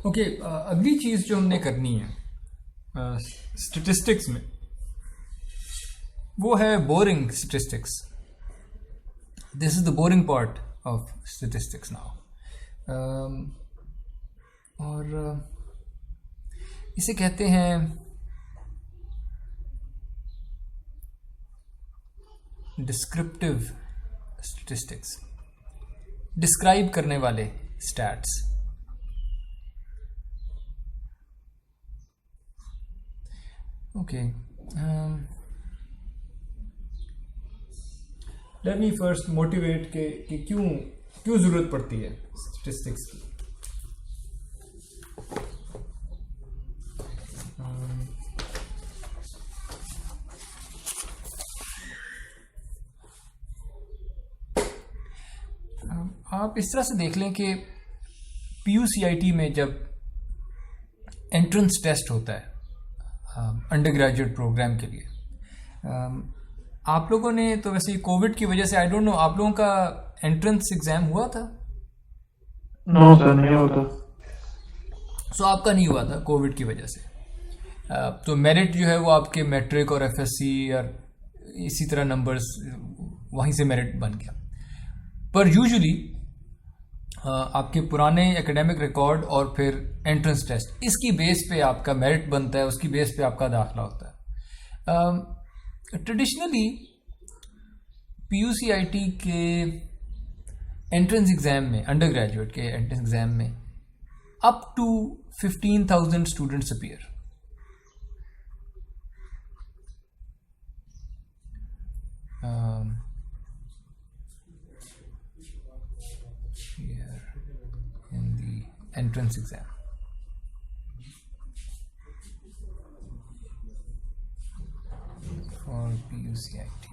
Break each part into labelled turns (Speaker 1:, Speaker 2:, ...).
Speaker 1: Okay, अगली चीज़ जो हमने करनी है स्टेटिस्टिक्स में, वो है boring statistics. This is the boring part of statistics now. और इसे कहते हैं डिस्क्रिप्टिव स्टेटिस्टिक्स, डिस्क्राइब करने वाले stats. Okay, let me first motivate कि क्यों जरूरत पड़ती है स्टेटिस्टिक्स की. आप इस तरह से देख लें कि PUCIT में जब एंट्रेंस टेस्ट होता है अंडर ग्रेजुएट प्रोग्राम के लिए, आप लोगों ने तो वैसे कोविड की वजह से, आई डोंट नो, आप लोगों का एंट्रेंस एग्जाम हुआ था?
Speaker 2: नो सर, नहीं होता.
Speaker 1: सो आपका नहीं हुआ था कोविड की वजह से. तो मेरिट जो है वो आपके मैट्रिक और FSC और इसी तरह नंबर्स, वहीं से मेरिट बन गया. पर यूजुअली आपके पुराने एकेडमिक रिकॉर्ड और फिर एंट्रेंस टेस्ट, इसकी बेस पे आपका मेरिट बनता है, उसकी बेस पे आपका दाखिला होता है. ट्रेडिशनली PUCIT के एंट्रेंस एग्जाम में, अंडर ग्रेजुएट के एंट्रेंस एग्जाम में up to 15,000 students appear. In the entrance exam. For PUCIT.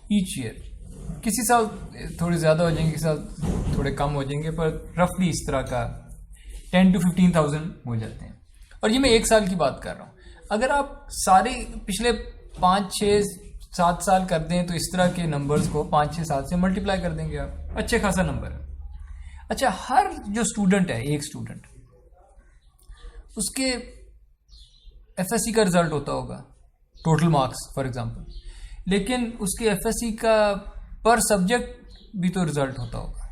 Speaker 1: Each year. किसी साल थोड़े ज़्यादा हो जाएंगे, किसी साल थोड़े कम हो जाएंगे, पर रफली इस तरह का 10 to 15,000 हो जाते हैं. और ये मैं एक साल की बात कर रहा हूँ. अगर आप सारे पिछले 5, 6, 7 साल कर दें तो इस तरह के नंबर्स को 5, 6, 7 से मल्टीप्लाई कर देंगे आप. अच्छे खासा नंबर है. अच्छा, हर जो स्टूडेंट है, एक स्टूडेंट, उसके FSC का रिजल्ट होता होगा, टोटल मार्क्स फॉर एग्जांपल, लेकिन उसके FSC का पर सब्जेक्ट भी तो रिजल्ट होता होगा.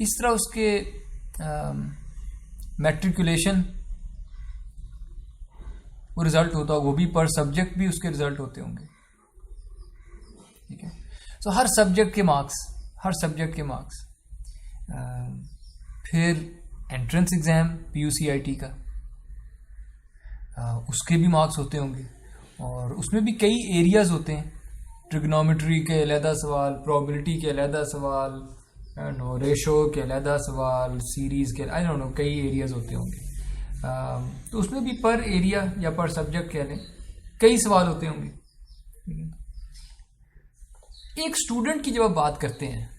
Speaker 1: इस तरह उसके मैट्रिकुलेशन वो रिजल्ट होता होगा, वो भी पर सब्जेक्ट भी उसके रिजल्ट होते होंगे. ठीक है. सो हर सब्जेक्ट के मार्क्स, फिर एंट्रेंस एग्जाम PUCIT का, उसके भी मार्क्स होते होंगे, और उसमें भी कई एरियाज होते हैं. ट्रिग्नोमेट्री के अलहदा सवाल, प्रोबेबिलिटी के अलहदा सवाल, रेशो के अलहदा सवाल, सीरीज के, आई डोंट नो, कई एरियाज होते होंगे. तो उसमें भी पर एरिया या पर सब्जेक्ट कह लें, कई सवाल होते होंगे. एक स्टूडेंट की जब आप बात करते हैं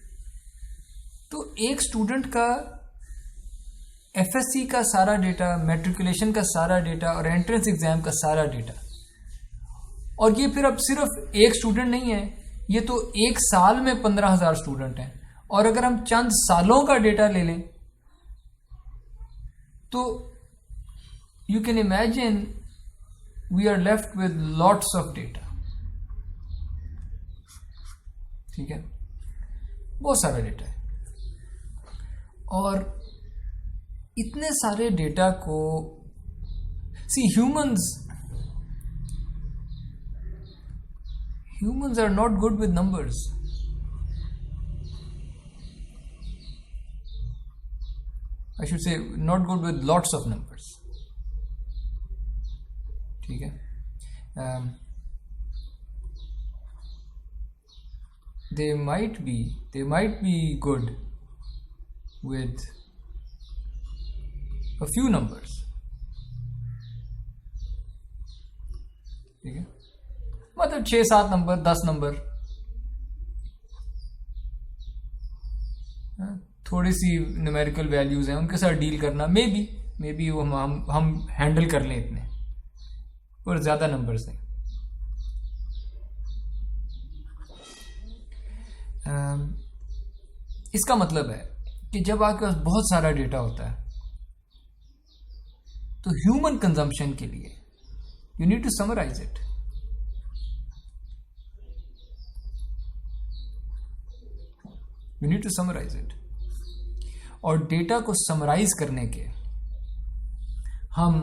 Speaker 1: तो एक स्टूडेंट का FSC का सारा डेटा, मैट्रिकुलेशन का सारा डेटा और एंट्रेंस एग्जाम का सारा डेटा, और ये फिर अब सिर्फ एक स्टूडेंट नहीं है, ये तो एक साल में 15,000 स्टूडेंट हैं. और अगर हम चंद सालों का डेटा ले लें तो you can imagine we are left with lots of data. ठीक है, बहुत सारा डेटा है. और इतने सारे डेटा को, सी, humans are not good with numbers. I should say not good with lots of numbers. ठीक है. They might be good with a few numbers. ठीक है, मतलब 6, 7 नंबर, 10 नंबर, थोड़ी सी न्यूमेरिकल वैल्यूज हैं, उनके साथ डील करना मे बी वो हम हैंडल कर लें इतने, और ज़्यादा नंबर्स हैं. इसका मतलब है कि जब आपके पास बहुत सारा डेटा होता है तो ह्यूमन कंजम्पशन के लिए you need to summarise it. You need to summarise it. और डेटा को समराइज करने के हम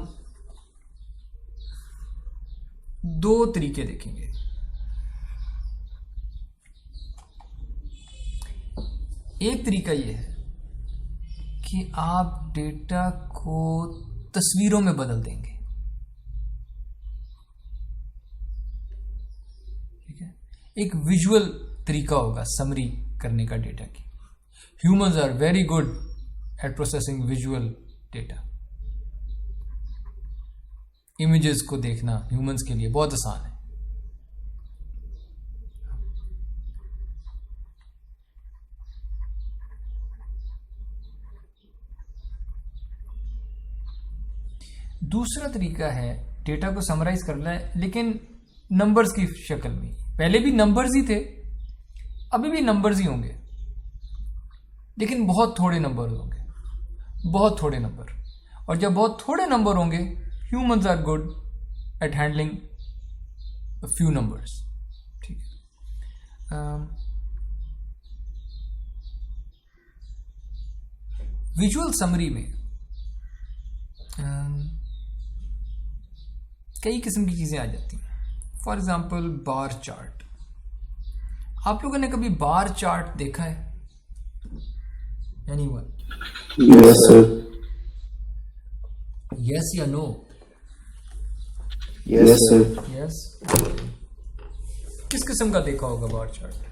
Speaker 1: दो तरीके देखेंगे। एक तरीका यह है कि आप डेटा को तस्वीरों में बदल देंगे। ठीक है, एक विजुअल तरीका होगा समरी करने का डेटा की। Humans are very good at processing visual data. Images को देखना ह्यूमंस के लिए बहुत आसान है। दूसरा तरीका है डेटा को समराइज करना है लेकिन नंबर्स की शक्ल में। पहले भी नंबर्स ही थे, अभी भी नंबर्स ही होंगे, लेकिन बहुत थोड़े नंबर होंगे, बहुत थोड़े नंबर। और जब बहुत थोड़े नंबर होंगे, humans are good at handling few numbers. ठीक है, विजुअल समरी में कई किस्म की चीजें आ जाती हैं। For example bar chart. आप लोगों ने कभी बार चार्ट देखा है? एनीवन?
Speaker 2: Yes sir.
Speaker 1: यस या नो?
Speaker 2: Yes sir.
Speaker 1: यस। किस किस्म का देखा होगा बार चार्ट?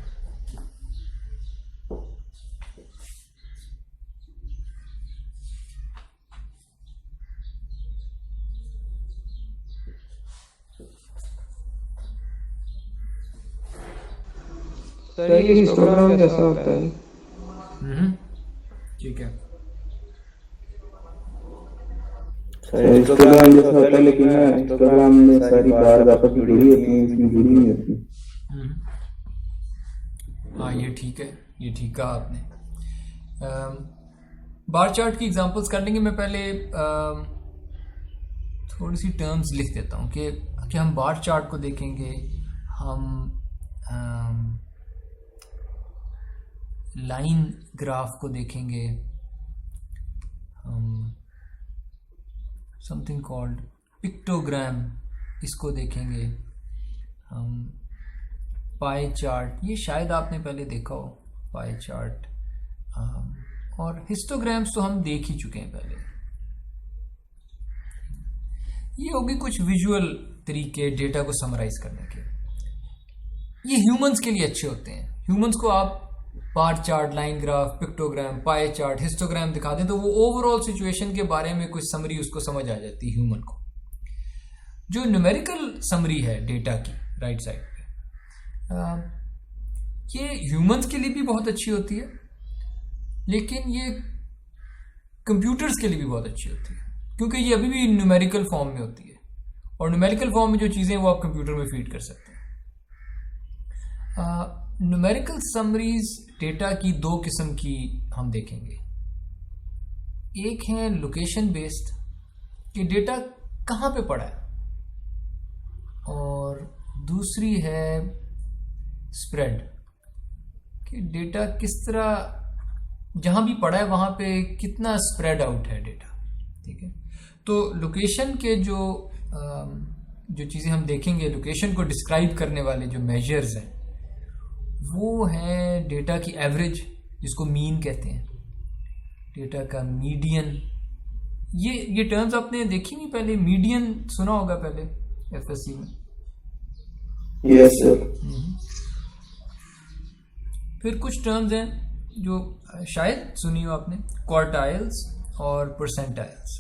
Speaker 2: सर ये हिस्टोग्राम जैसा होता है।
Speaker 1: ठीक है।
Speaker 2: सर हिस्टोग्राम जैसा होता है लेकिन हिस्टोग्राम में सारी बार आपस में जुड़ी होती हैं, इसमें जुड़ी नहीं होती।
Speaker 1: हाँ ये ठीक है, ये ठीक कहा आपने। बार चार्ट की एग्जांपल्स कर लेंगे। मैं पहले थोड़ी सी टर्म्स लिख देता हूँ कि हम बार चार्ट को देखेंगे, हम लाइन ग्राफ को देखेंगे, हम समथिंग कॉल्ड पिक्टोग्राम इसको देखेंगे, हम पाई चार्ट, ये शायद आपने पहले देखा हो पाई चार्ट, और हिस्टोग्राम्स तो हम देख ही चुके हैं पहले। ये होगी कुछ विजुअल तरीके डेटा को समराइज करने के। ये ह्यूमंस के लिए अच्छे होते हैं। ह्यूमंस को आप bar chart, line graph, pictogram, pie chart, histogram दिखा दें तो वो ओवरऑल सिचुएशन के बारे में कुछ समरी उसको समझ आ जाती है ह्यूमन को। जो न्यूमेरिकल समरी है डेटा की राइट साइड पे, ये ह्यूमंस के लिए भी बहुत अच्छी होती है, लेकिन ये कंप्यूटर्स के लिए भी बहुत अच्छी होती है क्योंकि ये अभी भी न्यूमेरिकल फॉर्म में होती है, और न्यूमेरिकल फॉर्म में जो चीज़ें वो आप कंप्यूटर में फीड कर सकते हैं। न्यूमेरिकल समरीज डेटा की दो किस्म की हम देखेंगे। एक है लोकेशन बेस्ड, कि डेटा कहाँ पे पड़ा है, और दूसरी है स्प्रेड, कि डेटा किस तरह जहाँ भी पड़ा है वहाँ पे कितना स्प्रेड आउट है डेटा। ठीक है, तो लोकेशन के जो चीज़ें हम देखेंगे, लोकेशन को डिस्क्राइब करने वाले जो मेजर्स हैं वो है डेटा की एवरेज, जिसको मीन कहते हैं, डेटा का मीडियन। ये टर्म्स आपने देखी नहीं पहले? मीडियन सुना होगा पहले एफएससी में।
Speaker 2: Yes sir.
Speaker 1: फिर कुछ टर्म्स हैं जो शायद सुनी हो आपने, क्वार्टाइल्स और परसेंटाइल्स,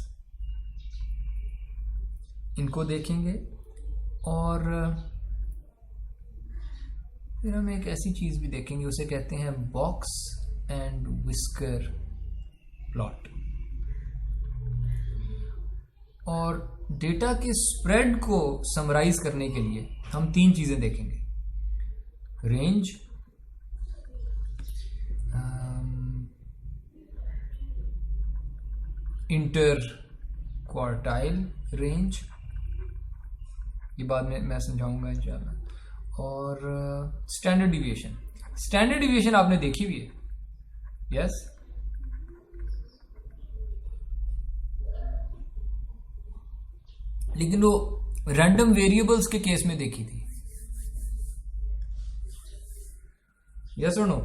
Speaker 1: इनको देखेंगे। और फिर हम एक ऐसी चीज भी देखेंगे, उसे कहते हैं बॉक्स एंड विस्कर प्लॉट। और डेटा के स्प्रेड को समराइज करने के लिए हम तीन चीजें देखेंगे: रेंज, इंटर क्वार्टाइल रेंज, ये बाद में मैं समझाऊंगा इंशाल्लाह। और स्टैंडर्ड डिविएशन, स्टैंडर्ड डिविएशन आपने देखी हुई है, यस। लेकिन वो रैंडम वेरिएबल्स के केस में देखी थी, यस और नो?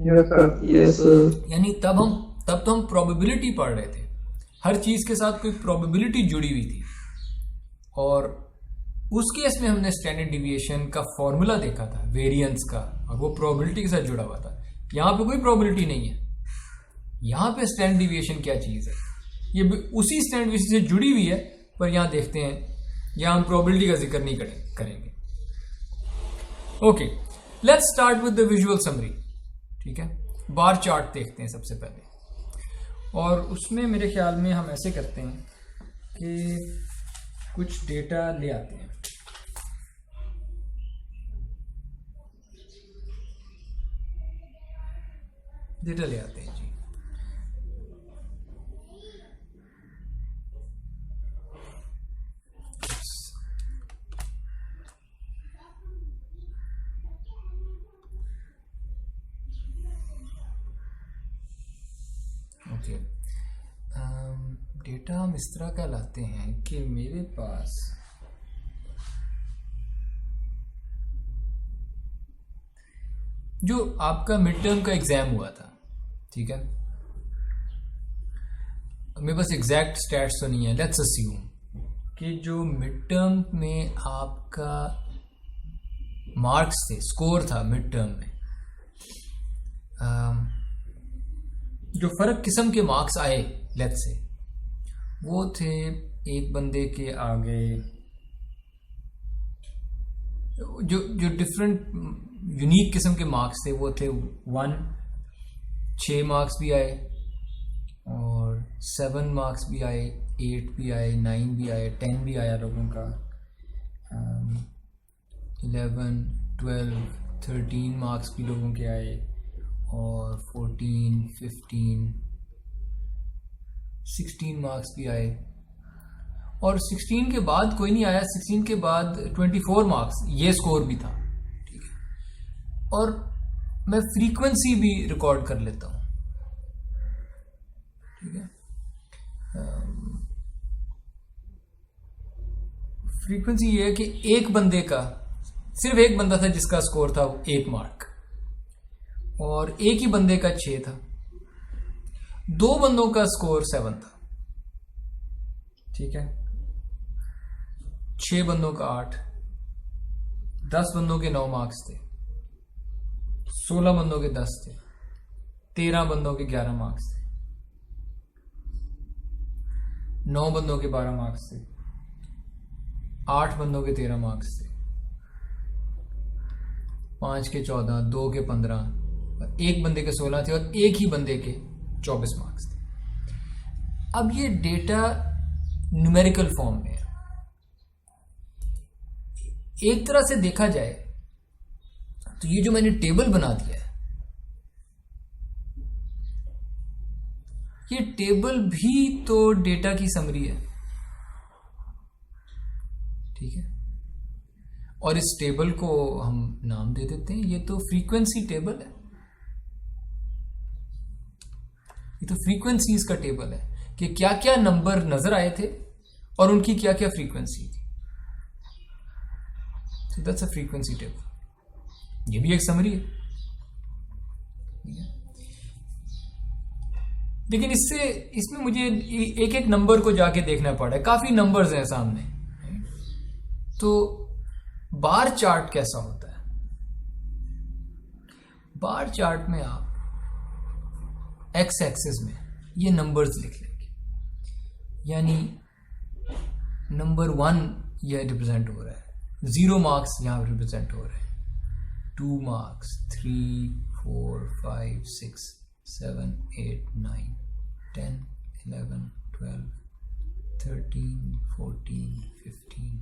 Speaker 2: यस
Speaker 1: यानी तब तो हम प्रोबेबिलिटी पढ़ रहे थे, हर चीज के साथ कोई प्रोबेबिलिटी जुड़ी हुई थी, और उस केस में हमने स्टैंडर्ड डिविएशन का फॉर्मूला देखा था वेरिएंस का, और वो प्रोबेबिलिटी के साथ जुड़ा हुआ था। यहां पे कोई प्रोबेबिलिटी नहीं है, यहां पे स्टैंडर्ड डिविएशन क्या चीज है, ये उसी स्टैंडर्ड डिविएशन से जुड़ी हुई है, पर यहां देखते हैं, यहां हम प्रोबेबिलिटी का जिक्र नहीं करेंगे। Okay, let's start with the visual summary. ठीक है, बार चार्ट देखते हैं सबसे पहले, और उसमें मेरे ख्याल में हम ऐसे करते हैं कि कुछ डेटा ले आते हैं। डेटा ले आते हैं जी। ओके, डेटा हम इस तरह का लाते हैं कि मेरे पास जो आपका मिड टर्म का एग्जाम हुआ था, ठीक है, मेरे पास एग्जैक्ट स्टैट्स तो नहीं है, लेट्स अस्यूम कि जो मिड टर्म में आपका मार्क्स थे, स्कोर था मिड टर्म में, जो फर्क किस्म के मार्क्स आए लेट्स से, वो थे एक बंदे के आगे जो डिफरेंट यूनिक किस्म के मार्क्स थे, वो थे 1, 6 मार्क्स भी आए, और 7 मार्क्स भी आए, 8 भी आए, 9 भी आए, 10 भी आया लोगों का, 11, 12, 13 मार्क्स भी लोगों के आए, और 14, 15, 16 मार्क्स भी आए, और 16 के बाद कोई नहीं आया, 16 के बाद 24 मार्क्स, ये स्कोर भी था। ठीक है, और मैं फ्रीक्वेंसी भी रिकॉर्ड कर लेता हूँ। ठीक है, फ्रीक्वेंसी ये है कि एक बंदे का, सिर्फ एक बंदा था जिसका स्कोर था 1 मार्क, और एक ही बंदे का 6 था, 2 बंदों का स्कोर 7 था। ठीक है, 6 बंदों का 8, 10 बंदों के 9 मार्क्स थे, 16 बंदों के 10 थे, 13 बंदों के 11 मार्क्स थे, 9 बंदों के 12 मार्क्स थे, 8 बंदों के 13 मार्क्स थे, 5 के 14, 2 के 15, एक बंदे के 16 थे, और एक ही बंदे के 24 मार्क्स थे। अब ये डेटा न्यूमेरिकल फॉर्म में है। एक तरह से देखा जाए तो ये जो मैंने टेबल बना दिया है, ये टेबल भी तो डेटा की समरी है। ठीक है, और इस टेबल को हम नाम दे देते हैं, ये तो फ्रीक्वेंसी टेबल है, ये तो फ्रीक्वेंसीज का टेबल है कि क्या क्या नंबर नजर आए थे और उनकी क्या क्या फ्रीक्वेंसी थी। So that's a frequency table। ये भी एक समरी है। लेकिन इसमें मुझे एक एक नंबर को जाके देखना पड़ा है, काफी नंबर्स हैं सामने। तो बार चार्ट कैसा होता है? बार चार्ट में आप एक्स एक्सिस में ये नंबर्स लिख लेंगे, यानी नंबर 1 यह रिप्रेजेंट हो रहा है, 0 मार्क्स यहां रिप्रेजेंट हो रहे हैं, 2 मार्क्स, 3, 4, 5, 6, 7, 8, 9, 10, 11, 12, 13, 14, 15,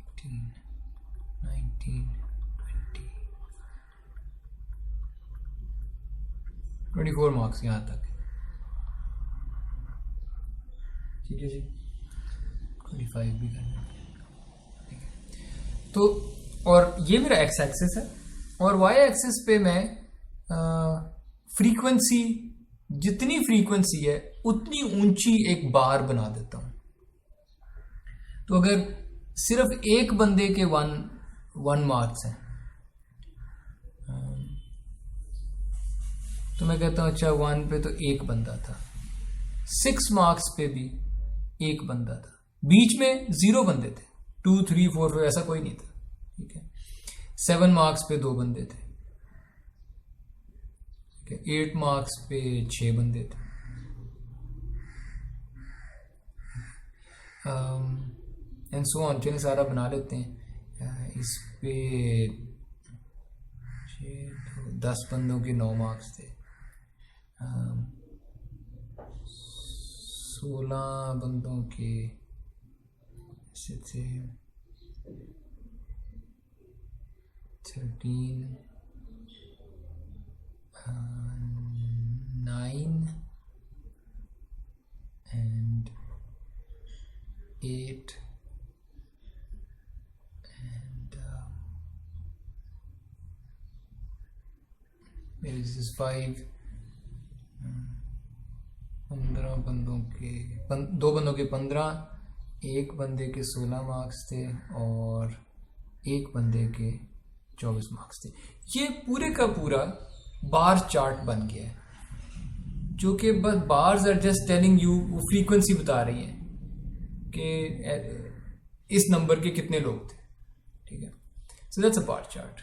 Speaker 1: 18, 19, 20, 24 मार्क्स यहाँ तक, ठीक है जी, 25 भी करना है। तो और ये मेरा एक्स एक्सिस है, और वाई एक्सिस पे मैं फ्रीक्वेंसी, जितनी फ्रीक्वेंसी है उतनी ऊंची एक बार बना देता हूं। तो अगर सिर्फ एक बंदे के वन मार्क्स हैं तो मैं कहता हूं अच्छा 1 पे तो एक बंदा था, 6 मार्क्स पे भी एक बंदा था, बीच में 0 बंदे थे, 2 3 4 5 ऐसा कोई नहीं था, ठीक है। 7 मार्क्स पे 2 बंदे थे, 8 मार्क्स पे 6 बंदे थे, एंड सो ऑन। चलिए सारा बना लेते हैं। इस पे 10 बंदों के 9 मार्क्स थे, 16 बंदों के ऐसे थे 13 9 and 8 and this is 5 15 बंदों के 2 बंदों के 15, एक बंदे के 16 मार्क्स थे और एक बंदे के 24 मार्क्स थे। ये पूरे का पूरा बार चार्ट बन गया है, जो कि बस bars are just telling you, वो फ्रीक्वेंसी बता रही है कि इस नंबर के कितने लोग थे, ठीक है। So that's a bar chart.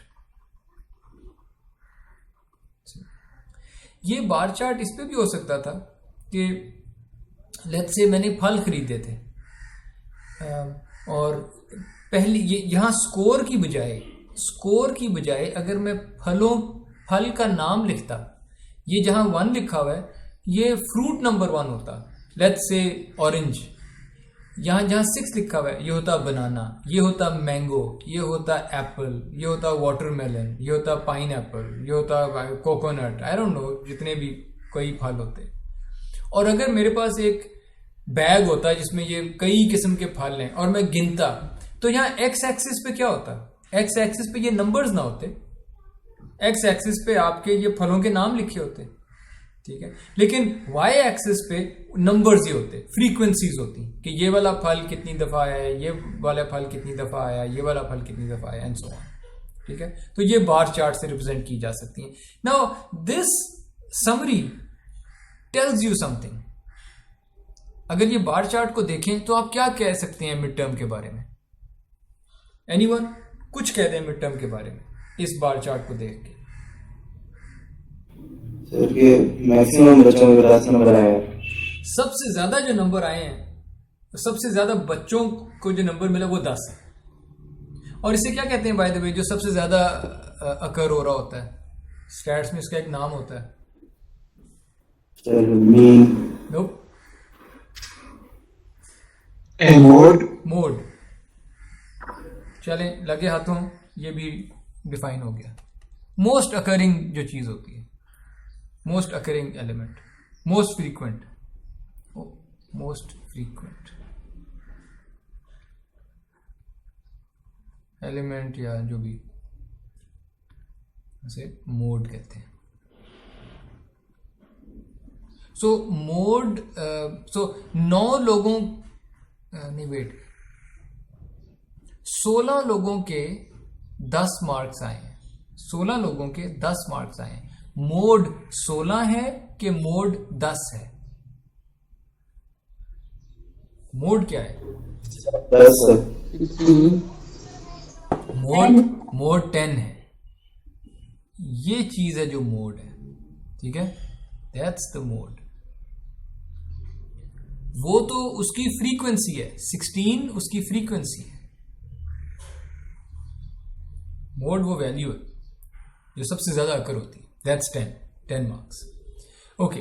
Speaker 1: ये बार चार्ट इस पे भी हो सकता था कि लेट्स से मैंने फल खरीदे थे और पहले ये यहाँ स्कोर की बजाय अगर मैं फल का नाम लिखता, ये जहाँ 1 लिखा हुआ है ये फ्रूट नंबर 1 होता, लेट्स से ऑरेंज। यहाँ जहाँ 6 लिखा हुआ है ये होता बनाना, ये होता मैंगो, ये होता एप्पल, ये होता वाटरमेलन, ये होता पाइन एप्पल, ये होता कोकोनट, आई डोंट नो, जितने भी कई फल होते। और अगर मेरे पास एक बैग होता जिसमें ये कई किस्म के फल हैं और मैं गिनता, तो यहाँ एक्स एक्सिस पे क्या होता, एक्स एक्सिस पे ये नंबर्स ना होते, एक्स एक्सिस पे आपके ये फलों के नाम लिखे होते, ठीक है। लेकिन वाई एक्सिस पे नंबर्स ही होते, फ्रीक्वेंसीज होती कि ये वाला फल कितनी दफा आया है, ये वाला फल कितनी दफा आया, ये वाला फल कितनी दफा आया, एंड सो ऑन, ठीक है। तो ये बार चार्ट से रिप्रेजेंट की जा सकती है। Now this summary tells you something. अगर ये बार चार्ट को देखें तो आप क्या कह सकते हैं मिड टर्म के बारे में? एनीवन कुछ कह दें मिड टर्म के बारे में इस बार चार्ट को देख के?
Speaker 2: सर ये मैक्सिमम बच्चों के 10 नंबर आए हैं।
Speaker 1: सबसे ज्यादा जो नंबर आए हैं, सबसे ज्यादा बच्चों को जो नंबर मिला वो 10 है। और इसे क्या कहते हैं बाय द वे, जो सबसे ज्यादा अकर हो रहा होता है? स्टैट्स में इसका एक नाम होता है,
Speaker 2: सर मीन,
Speaker 1: नोप,
Speaker 2: मोड।
Speaker 1: चलें लगे हाथों, ये भी डिफाइन हो गया। मोस्ट अकरिंग जो चीज होती है, most occurring element, most frequent element या जो भी उसे मोड कहते हैं। सो मोड, सो 9 लोगों, नहीं वेट, 16 लोगों के 10 मार्क्स आए हैं, 16 लोगों के 10 मार्क्स आए हैं। मोड 16 है कि मोड 10 है? मोड क्या है?
Speaker 2: 10।
Speaker 1: मोड 10 है। ये चीज है जो मोड है, ठीक है, दैट्स द मोड। वो तो उसकी फ्रीक्वेंसी है, 16 उसकी फ्रीक्वेंसी है। मोड वो वैल्यू है जो सबसे ज्यादा अकर होती है, that's 10 marks. Okay,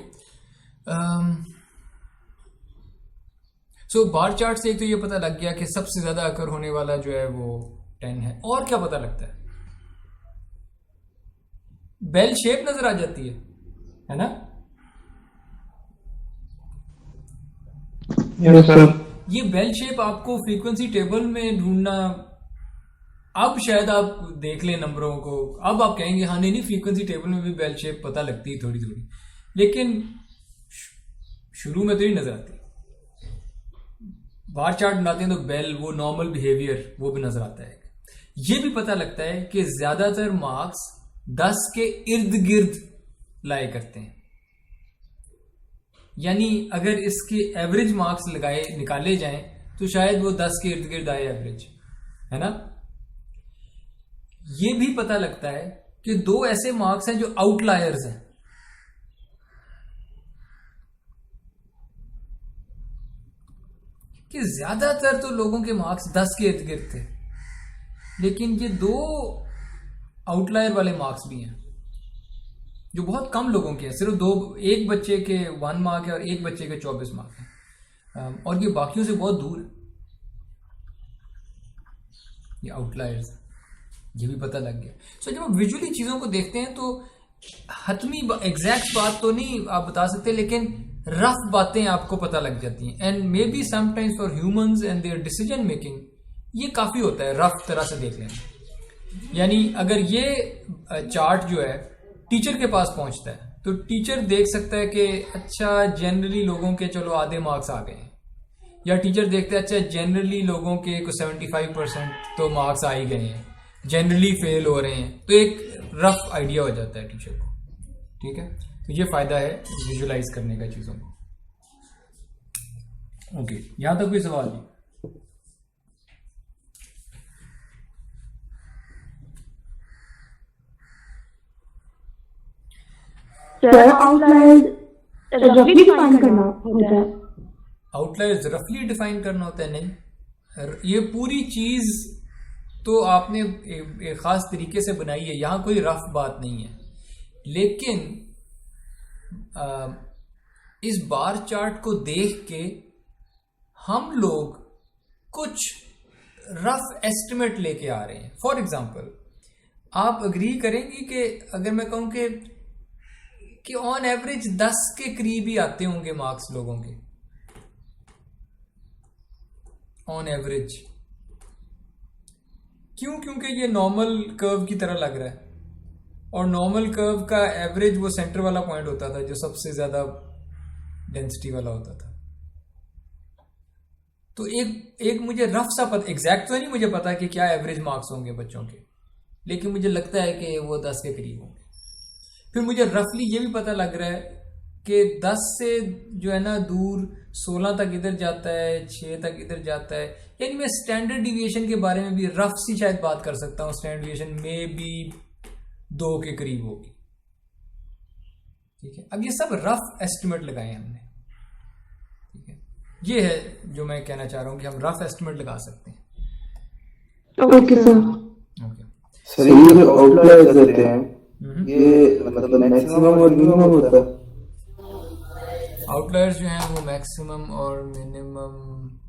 Speaker 1: so bar chart से एक तो ये पता लग गया कि सबसे ज्यादा अकर होने वाला जो है वो 10 है। और क्या पता लगता है? बेल शेप नजर आ जाती है ना?
Speaker 2: Yes sir.
Speaker 1: ये बेल शेप आपको फ्रीक्वेंसी टेबल में ढूंढना, अब शायद आप देख लें नंबरों को, अब आप कहेंगे हाँ नहीं फ्रीक्वेंसी टेबल में भी बेल शेप पता लगती है थोड़ी थोड़ी, लेकिन शुरू में तो नहीं नजर आती। बार चार्ट बनाते हैं तो बेल, वो नॉर्मल बिहेवियर वो भी नजर आता है। ये भी पता लगता है कि ज्यादातर मार्क्स 10 के इर्द गिर्द लाए करते हैं, यानी अगर इसके एवरेज मार्क्स लगाए निकाले जाएं तो शायद वो 10 के इर्द गिर्द आए एवरेज, है ना। ये भी पता लगता है कि 2 ऐसे मार्क्स हैं जो आउटलायर्स हैं, कि ज्यादातर तो लोगों के मार्क्स 10 के इर्द गिर्द थे, लेकिन ये 2 आउटलायर वाले मार्क्स भी हैं जो बहुत कम लोगों के हैं। सिर्फ 2, एक बच्चे के 1 मार्क है और एक बच्चे के 24 मार्क है, और ये बाकियों से बहुत दूर है, ये आउटलायर्स, ये भी पता लग गया। सो जब आप विजुअली चीजों को देखते हैं तो हतमी एग्जैक्ट बात तो नहीं आप बता सकते, लेकिन रफ बातें आपको पता लग जाती हैं। And may be sometimes for humans and there decision making ये काफी होता है रफ तरह से देख लेना। यानी अगर ये चार्ट जो है टीचर के पास पहुंचता है तो टीचर देख सकता है कि अच्छा जनरली लोगों के चलो आधे मार्क्स आ गए हैं, या टीचर देखते हैं अच्छा जनरली लोगों के कुछ 75% तो मार्क्स आ ही गए हैं, जनरली फेल हो रहे हैं, तो एक रफ आइडिया हो जाता है टीचर को। ठीक है, तो ये फायदा है विजुलाइज करने का चीजों को। ओके, यहां तक कोई सवाल नहीं?
Speaker 3: सर आउटलायर्स रफली डिफाइन करना होता है।
Speaker 1: आउटलायर्स रफली डिफाइन करना होता है? नहीं, ये पूरी चीज तो आपने एक खास तरीके से बनाई है, यहां कोई रफ बात नहीं है। लेकिन इस बार चार्ट को देख के हम लोग कुछ रफ एस्टिमेट लेके आ रहे हैं। फॉर एग्जाम्पल, आप अग्री करेंगी कि अगर मैं कहूं कि ऑन एवरेज 10 के करीब ही आते होंगे मार्क्स लोगों के, ऑन एवरेज। क्यों? क्योंकि ये नॉर्मल कर्व की तरह लग रहा है, और नॉर्मल कर्व का एवरेज वो सेंटर वाला पॉइंट होता था जो सबसे ज्यादा डेंसिटी वाला होता था। तो एक मुझे रफ सा पता, एग्जैक्ट तो नहीं मुझे पता कि क्या एवरेज मार्क्स होंगे बच्चों के, लेकिन मुझे लगता है कि वो 10 के करीब होंगे। फिर मुझे रफली ये भी पता लग रहा है कि 10 से जो है ना दूर 16 तक इधर जाता है, 6 तक इधर जाता है। यानी मैं स्टैंडर्ड डिविएशन के बारे में भी रफ सी शायद बात कर सकता हूँ। स्टैंडर्ड डिविएशन में भी 2 के करीब होगी। ठीक है, अब ये सब रफ एस्टिमेट लगाए हमने। ठीक है, ये है जो मैं कहना चाह रहा हूँ कि हम रफ एस्टिमेट लगा सकते हैं।
Speaker 3: Okay sir.
Speaker 1: ओके
Speaker 2: सर ये जो आउटलायर्स देते हैं ये मतलब मैक्सिमम और मिनिमम होता है?
Speaker 1: आउटलायर्स जो हैं वो मैक्सिमम और मिनिमम,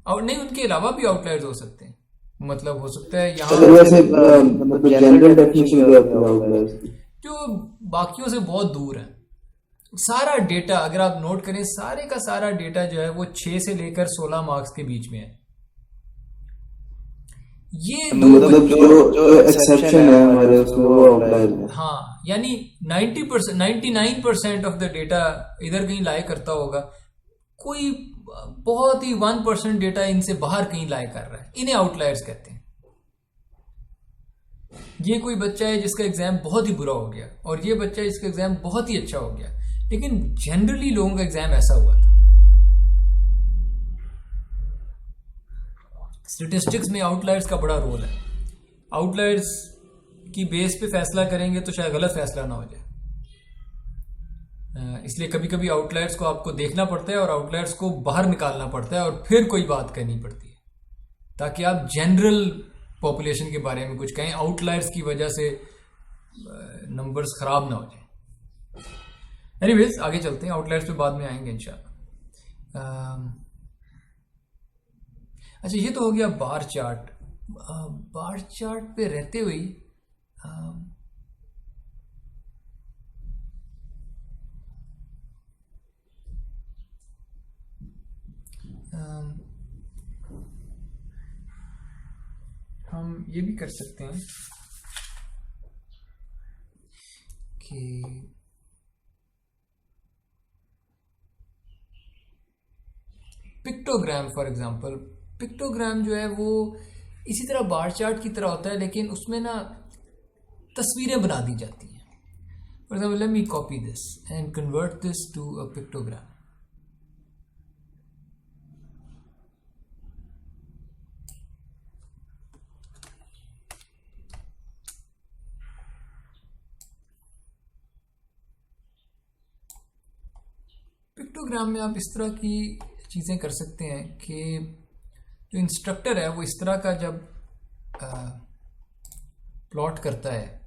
Speaker 1: और नहीं उनके अलावा भी आउटलायर्स हो सकते हैं। मतलब हो सकता है यहाँ
Speaker 2: वैसे मतलब जनरल डेफिनेशन क्या होती है आउटलायर्स की?
Speaker 1: जो बाकियों से बहुत दूर है। सारा डेटा अगर आप नोट करें, सारे का सारा डेटा जो है वो 6 से लेकर 16 मार्क्स के बीच में है। ये
Speaker 2: मतलब जो एक्सेप्शन है हमारे उसमें वो आउटलायर है।
Speaker 1: हाँ, यानी 90%, 99% ऑफ द डेटा इधर कहीं लाए करता होगा, कोई बहुत ही 1% डेटा इनसे बाहर कहीं लाए कर रहा है, इन्हें आउटलायर्स कहते हैं। ये कोई बच्चा है जिसका एग्जाम बहुत ही बुरा हो गया, और ये बच्चा जिसका एग्जाम बहुत ही अच्छा हो गया, लेकिन जनरली लोगों का एग्जाम ऐसा हुआ था। स्टैटिस्टिक्स में आउटलायर्स का बड़ा रोल है। आउटलायर्स की बेस पे फैसला करेंगे तो शायद गलत फैसला ना हो जाए, इसलिए कभी कभी आउटलायर्स को आपको देखना पड़ता है और आउटलायर्स को बाहर निकालना पड़ता है, और फिर कोई बात करनी पड़ती है ताकि आप जनरल पॉपुलेशन के बारे में कुछ कहें, आउटलायर्स की वजह से नंबर्स खराब ना हो जाए। एनीवेज आगे चलते हैं, आउटलायर्स पे बाद में आएंगे इंशाल्लाह। अच्छा, ये तो हो गया बार चार्ट। बार चार्ट पे रहते हुए हम ये भी कर सकते हैं कि पिक्टोग्राम फॉर एग्जांपल, पिक्टोग्राम जो है वो इसी तरह बार चार्ट की तरह होता है, लेकिन उसमें ना तस्वीरें बना दी जाती हैं. For example let me copy this and convert this to a pictogram. Pictogram में आप इस तरह की चीज़ें कर सकते हैं कि जो इंस्ट्रक्टर है वो इस तरह का जब प्लॉट करता है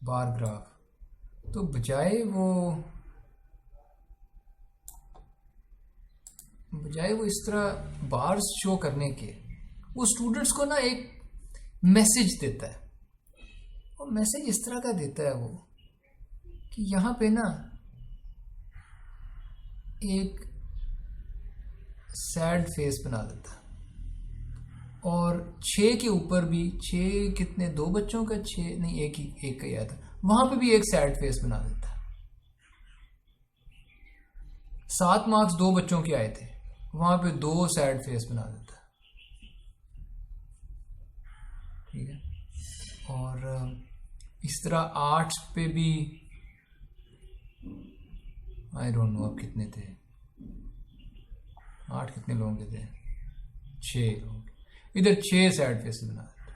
Speaker 1: बार ग्राफ, तो बजाय वो इस तरह बार्स शो करने के, वो स्टूडेंट्स को ना एक मैसेज देता है. और मैसेज इस तरह का देता है वो कि यहाँ पे ना एक सैड फेस बना देता है, और 6 के ऊपर भी 6 कितने 2 बच्चों का 6 नहीं एक का ही आया था, वहां पे भी एक सैड फेस बना देता है. 7 मार्क्स 2 बच्चों के आए थे, वहां पे 2 सैड फेस बना देता है. ठीक है. और इस तरह आर्ट्स पे भी आई डोंट नो अब कितने थे, 8 कितने लोगों के थे, 6 लोग, इधर 6 सैड फेस बना देते,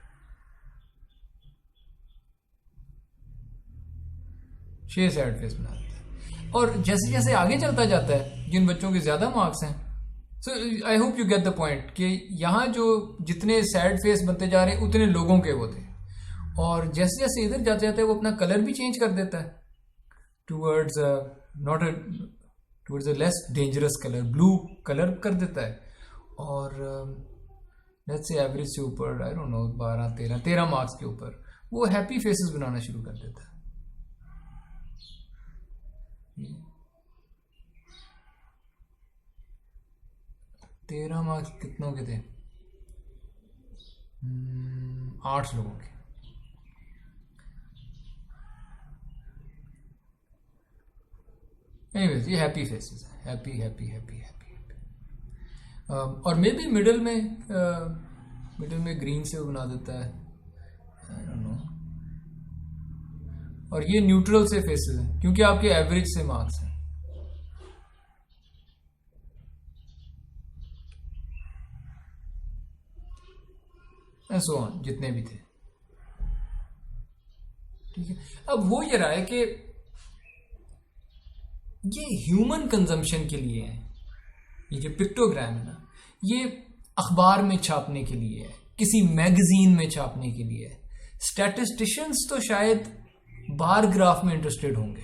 Speaker 1: 6 सैड फेस बना देते हैं. और जैसे जैसे आगे चलता जाता है, जिन बच्चों के ज्यादा मार्क्स हैं, so I hope you get the point कि यहाँ जो जितने सैड फेस बनते जा रहे हैं उतने लोगों के वो थे. और जैसे जैसे इधर जाते जाते वो अपना कलर भी चेंज कर देता है towards towards a less dangerous colour, blue colour कर देता है. और लेट्स से एवरेज से ऊपर आई डोंट नो 12-13 मार्क्स के ऊपर वो हैप्पी फेसेस बनाना शुरू कर देता है. 13 मार्क्स कितनों के थे, 8 लोगों के. एनीवेज ये हैप्पी फेसेस है, happy happy happy happy happy. और मे बी मिडिल में ग्रीन से वो बना देता है, आई डोंट नो. और ये न्यूट्रल से फेसेस हैं क्योंकि आपके एवरेज से मार्क्स हैं. एंड सो ऑन जितने भी थे. ठीक है. अब वो ये रहा है कि ये ह्यूमन कंजम्पशन के लिए है. ये जो पिक्टोग्राम है ना, ये अखबार में छापने के लिए है, किसी मैगजीन में छापने के लिए है. स्टैटिस्टिशियंस तो शायद बार ग्राफ में इंटरेस्टेड होंगे,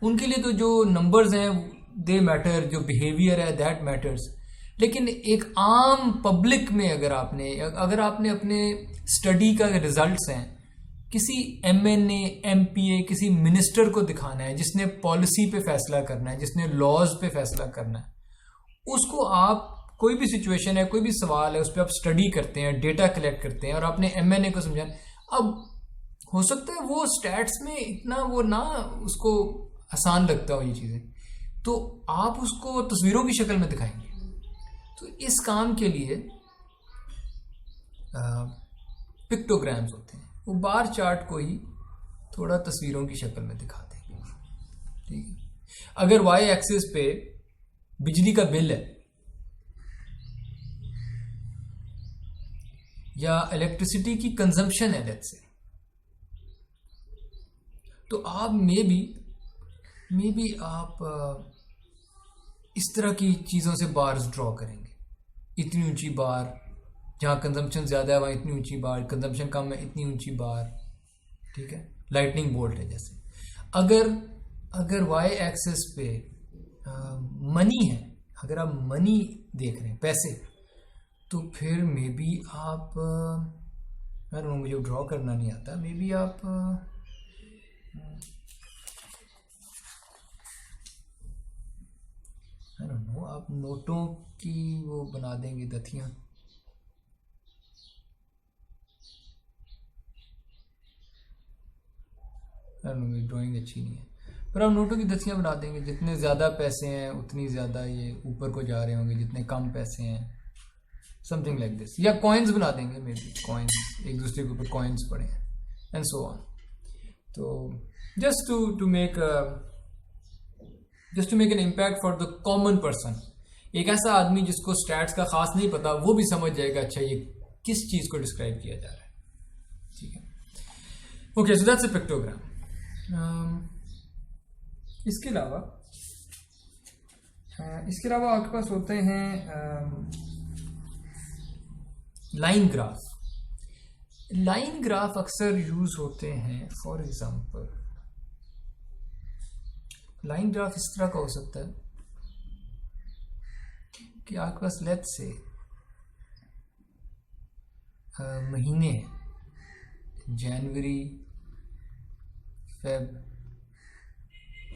Speaker 1: उनके लिए तो जो नंबर्स हैं दे मैटर, जो बिहेवियर है दैट मैटर्स. लेकिन एक आम पब्लिक में अगर आपने अपने स्टडी का रिजल्ट्स हैं किसी MNA MPA किसी मिनिस्टर को दिखाना है जिसने पॉलिसी पे फैसला करना है, जिसने लॉज पे फैसला करना है, उसको आप कोई भी सिचुएशन है, कोई भी सवाल है, उस पर आप स्टडी करते हैं, डेटा कलेक्ट करते हैं और आपने MNA को समझाना. अब हो सकता है वो स्टैट्स में इतना वो ना उसको आसान लगता हो ये चीज़ें, तो आप उसको तस्वीरों की शक्ल में दिखाएंगे. तो इस काम के लिए पिक्टोग्राम्स होते हैं, वो बार चार्ट को ही थोड़ा तस्वीरों की शक्ल में दिखा देंगे. ठीक है. अगर वाई एक्सिस पे बिजली का बिल है या इलेक्ट्रिसिटी की कंजम्पशन है लेट्स से, तो आप मे बी आप इस तरह की चीज़ों से बार्स ड्रॉ करेंगे. इतनी ऊंची बार, जहाँ कंजम्पशन ज़्यादा है वहाँ इतनी ऊंची बार, कंजम्पशन कम है इतनी ऊंची बार. ठीक है. लाइटनिंग बोल्ट है जैसे. अगर वाई एक्सिस पे मनी है, अगर आप मनी देख रहे हैं, पैसे, तो फिर मे बी आप मुझे ड्रॉ करना नहीं आता, मे बी आप आई डोंट नो, आप नोटों की वो बना देंगे दथियाँ, मेरी ड्राइंग अच्छी नहीं है, पर आप नोटों की दथियाँ बना देंगे। जितने ज़्यादा पैसे हैं उतनी ज़्यादा ये ऊपर को जा रहे होंगे, जितने कम पैसे हैं, समथिंग लाइक दिस। या कॉइन्स बना देंगे, मे बी कॉइन्स, एक दूसरे के ऊपर कॉइन्स पड़े हैं, एंड सो ऑन। तो just to make an impact for the common person, एक ऐसा आदमी जिसको स्टैट्स का खास नहीं पता, वो भी समझ जाएगा अच्छा ये किस चीज़ को डिस्क्राइब किया जा रहा है। ठीक है, okay, so that's a pictogram. इसके अलावा आपके पास होते हैं लाइन ग्राफ। लाइन ग्राफ अक्सर यूज होते हैं, फॉर एग्जांपल लाइन ग्राफ इस तरह का हो सकता है कि आपके पास लेट्स से महीने हैं, जनवरी, फेब,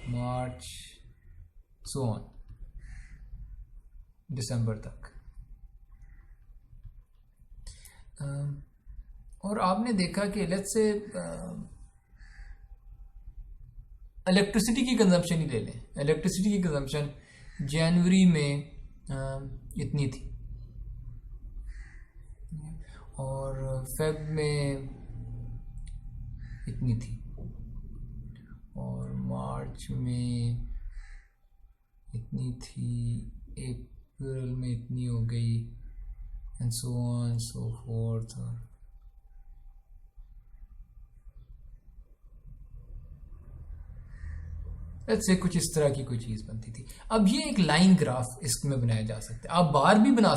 Speaker 1: मार्च, सो ऑन, दिसंबर तक। और आपने देखा कि लेट्स से इलेक्ट्रिसिटी की कंजम्पशन ही ले लें। इलेक्ट्रिसिटी की कंजम्पशन जनवरी में इतनी थी, और फेब में इतनी थी, और मार्च में इतनी थी, अप्रैल में इतनी हो गई, and so on so fourth. से कुछ इस तरह की कोई चीज़ बनती थी। अब ये एक लाइन ग्राफ इसमें बनाया जा सकता है। आप बार भी बना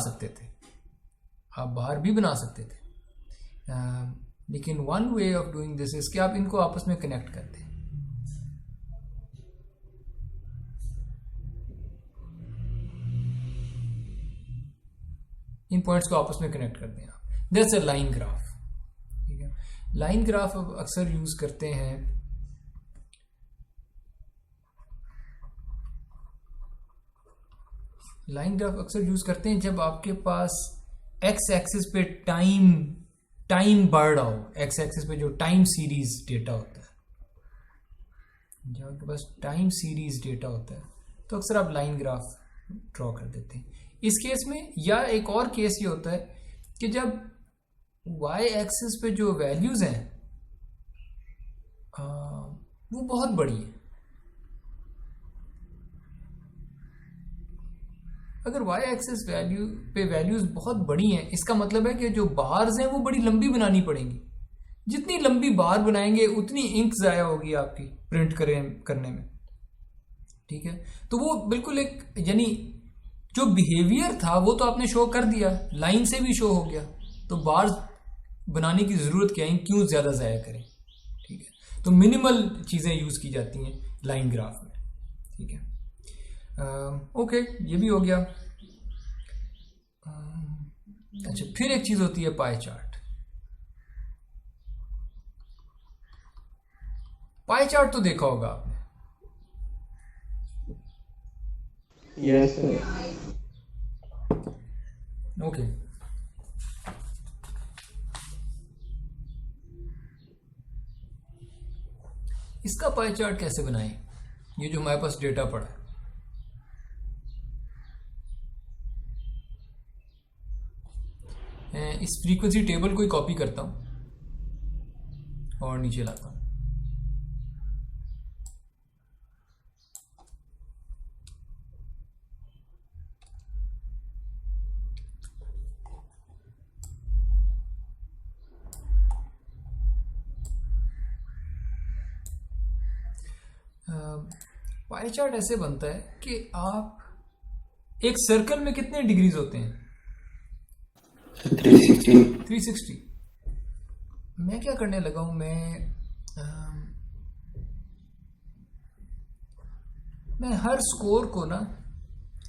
Speaker 1: सकते थे, लेकिन one way of doing this is कि आप इनको आपस में कनेक्ट करते हैं। इन पॉइंट्स को आपस में कनेक्ट करते हैं आप, दैट्स अ लाइन ग्राफ। ठीक है, लाइन ग्राफ अब अक्सर यूज करते हैं जब आपके पास एक्स एक्सिस पे टाइम बढ़ रहा हो। एक्स एक्सिस पे जो टाइम सीरीज डेटा होता है, जब आपके पास टाइम सीरीज डेटा होता है, तो अक्सर आप लाइन ग्राफ ड्रॉ कर देते हैं इस केस में। या एक और केस ये होता है कि जब वाई एक्सिस पे जो वैल्यूज हैं वो बहुत बड़ी है। अगर वाई एक्सिस पे वैल्यूज बहुत बड़ी हैं, इसका मतलब है कि जो बार्स हैं वो बड़ी लंबी बनानी पड़ेंगी। जितनी लंबी बार बनाएंगे उतनी इंक ज़ाया होगी आपकी प्रिंट करने में। ठीक है, तो वो बिल्कुल एक, यानी जो बिहेवियर था वो तो आपने शो कर दिया, लाइन से भी शो हो गया, तो बार्स बनाने की ज़रूरत क्या है, क्यों ज़्यादा ज़ाया करें। ठीक है, तो मिनिमल चीज़ें यूज़ की जाती हैं लाइन ग्राफ में। ठीक है, ओके, ये भी हो गया। अच्छा, फिर एक चीज होती है पाई चार्ट। पाई चार्ट तो देखा होगा आपने।
Speaker 2: Yes sir.
Speaker 1: ओके, इसका पाई चार्ट कैसे बनाएं? ये जो हमारे पास डेटा पड़ा है, इस फ्रीक्वेंसी टेबल को ही कॉपी करता हूं और नीचे लाता हूं। पाई चार्ट ऐसे बनता है कि आप एक सर्कल में कितने डिग्रीज होते हैं? 360। मैं क्या करने लगा हूं, मैं हर स्कोर को ना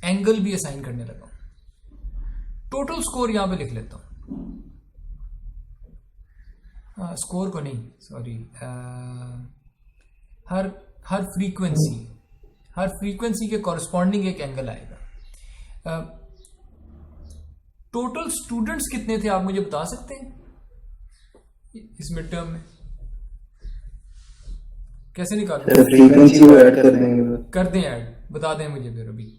Speaker 1: एंगल भी असाइन करने लगा हूं। टोटल स्कोर यहां पे लिख लेता हूं। स्कोर को नहीं, सॉरी, हर फ्रीक्वेंसी के कॉरस्पॉन्डिंग एक एंगल आएगा। टोटल स्टूडेंट्स कितने थे आप मुझे बता सकते हैं इस मिड टर्म में? कैसे निकालें?
Speaker 2: फ्रीक्वेंसी को ऐड कर देंगे।
Speaker 1: कर दें ऐड, बता दें मुझे फिर अभी।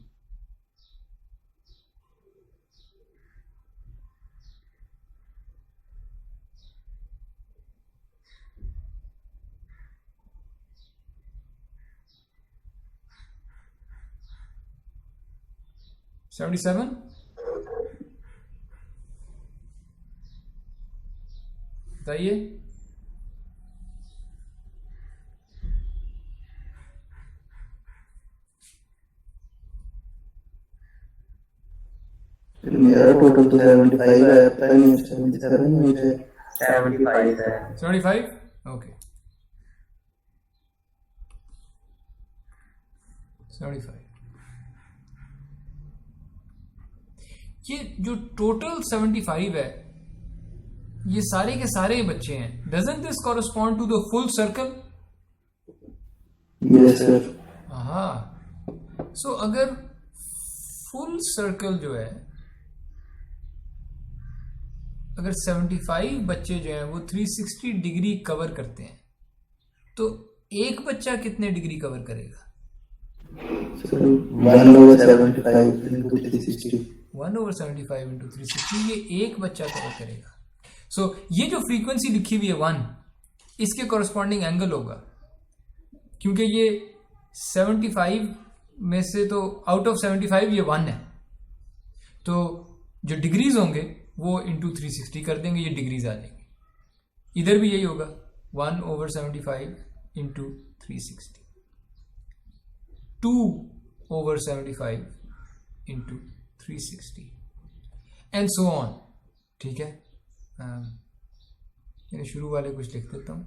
Speaker 1: $77 बताइए।
Speaker 2: मेरा टोटल तो 75 है, पता नहीं 77 मुझे
Speaker 4: 75 है।
Speaker 1: 75 ओके 75। ये जो टोटल 75 है ये सारे के सारे बच्चे हैं। Doesn't this correspond to the full circle?
Speaker 2: Yes sir.
Speaker 1: हाँ, सो अगर फुल सर्कल जो है, अगर 75 बच्चे जो हैं वो 360 डिग्री कवर करते हैं तो एक बच्चा कितने डिग्री कवर करेगा?
Speaker 2: 1/75 into 360।
Speaker 1: 1/75 into 360 ये एक बच्चा कवर करेगा। सो ये जो फ्रीक्वेंसी लिखी हुई है 1, इसके कॉरस्पॉन्डिंग एंगल होगा, क्योंकि ये 75 में से तो आउट ऑफ 75 ये 1 है, तो जो डिग्रीज होंगे वो इंटू 360 कर देंगे, ये डिग्रीज आ जाएंगी। इधर भी यही होगा 1/75 into 360, 2/75 into 360 and so on. ठीक है, शुरू वाले कुछ लिख देता हूँ।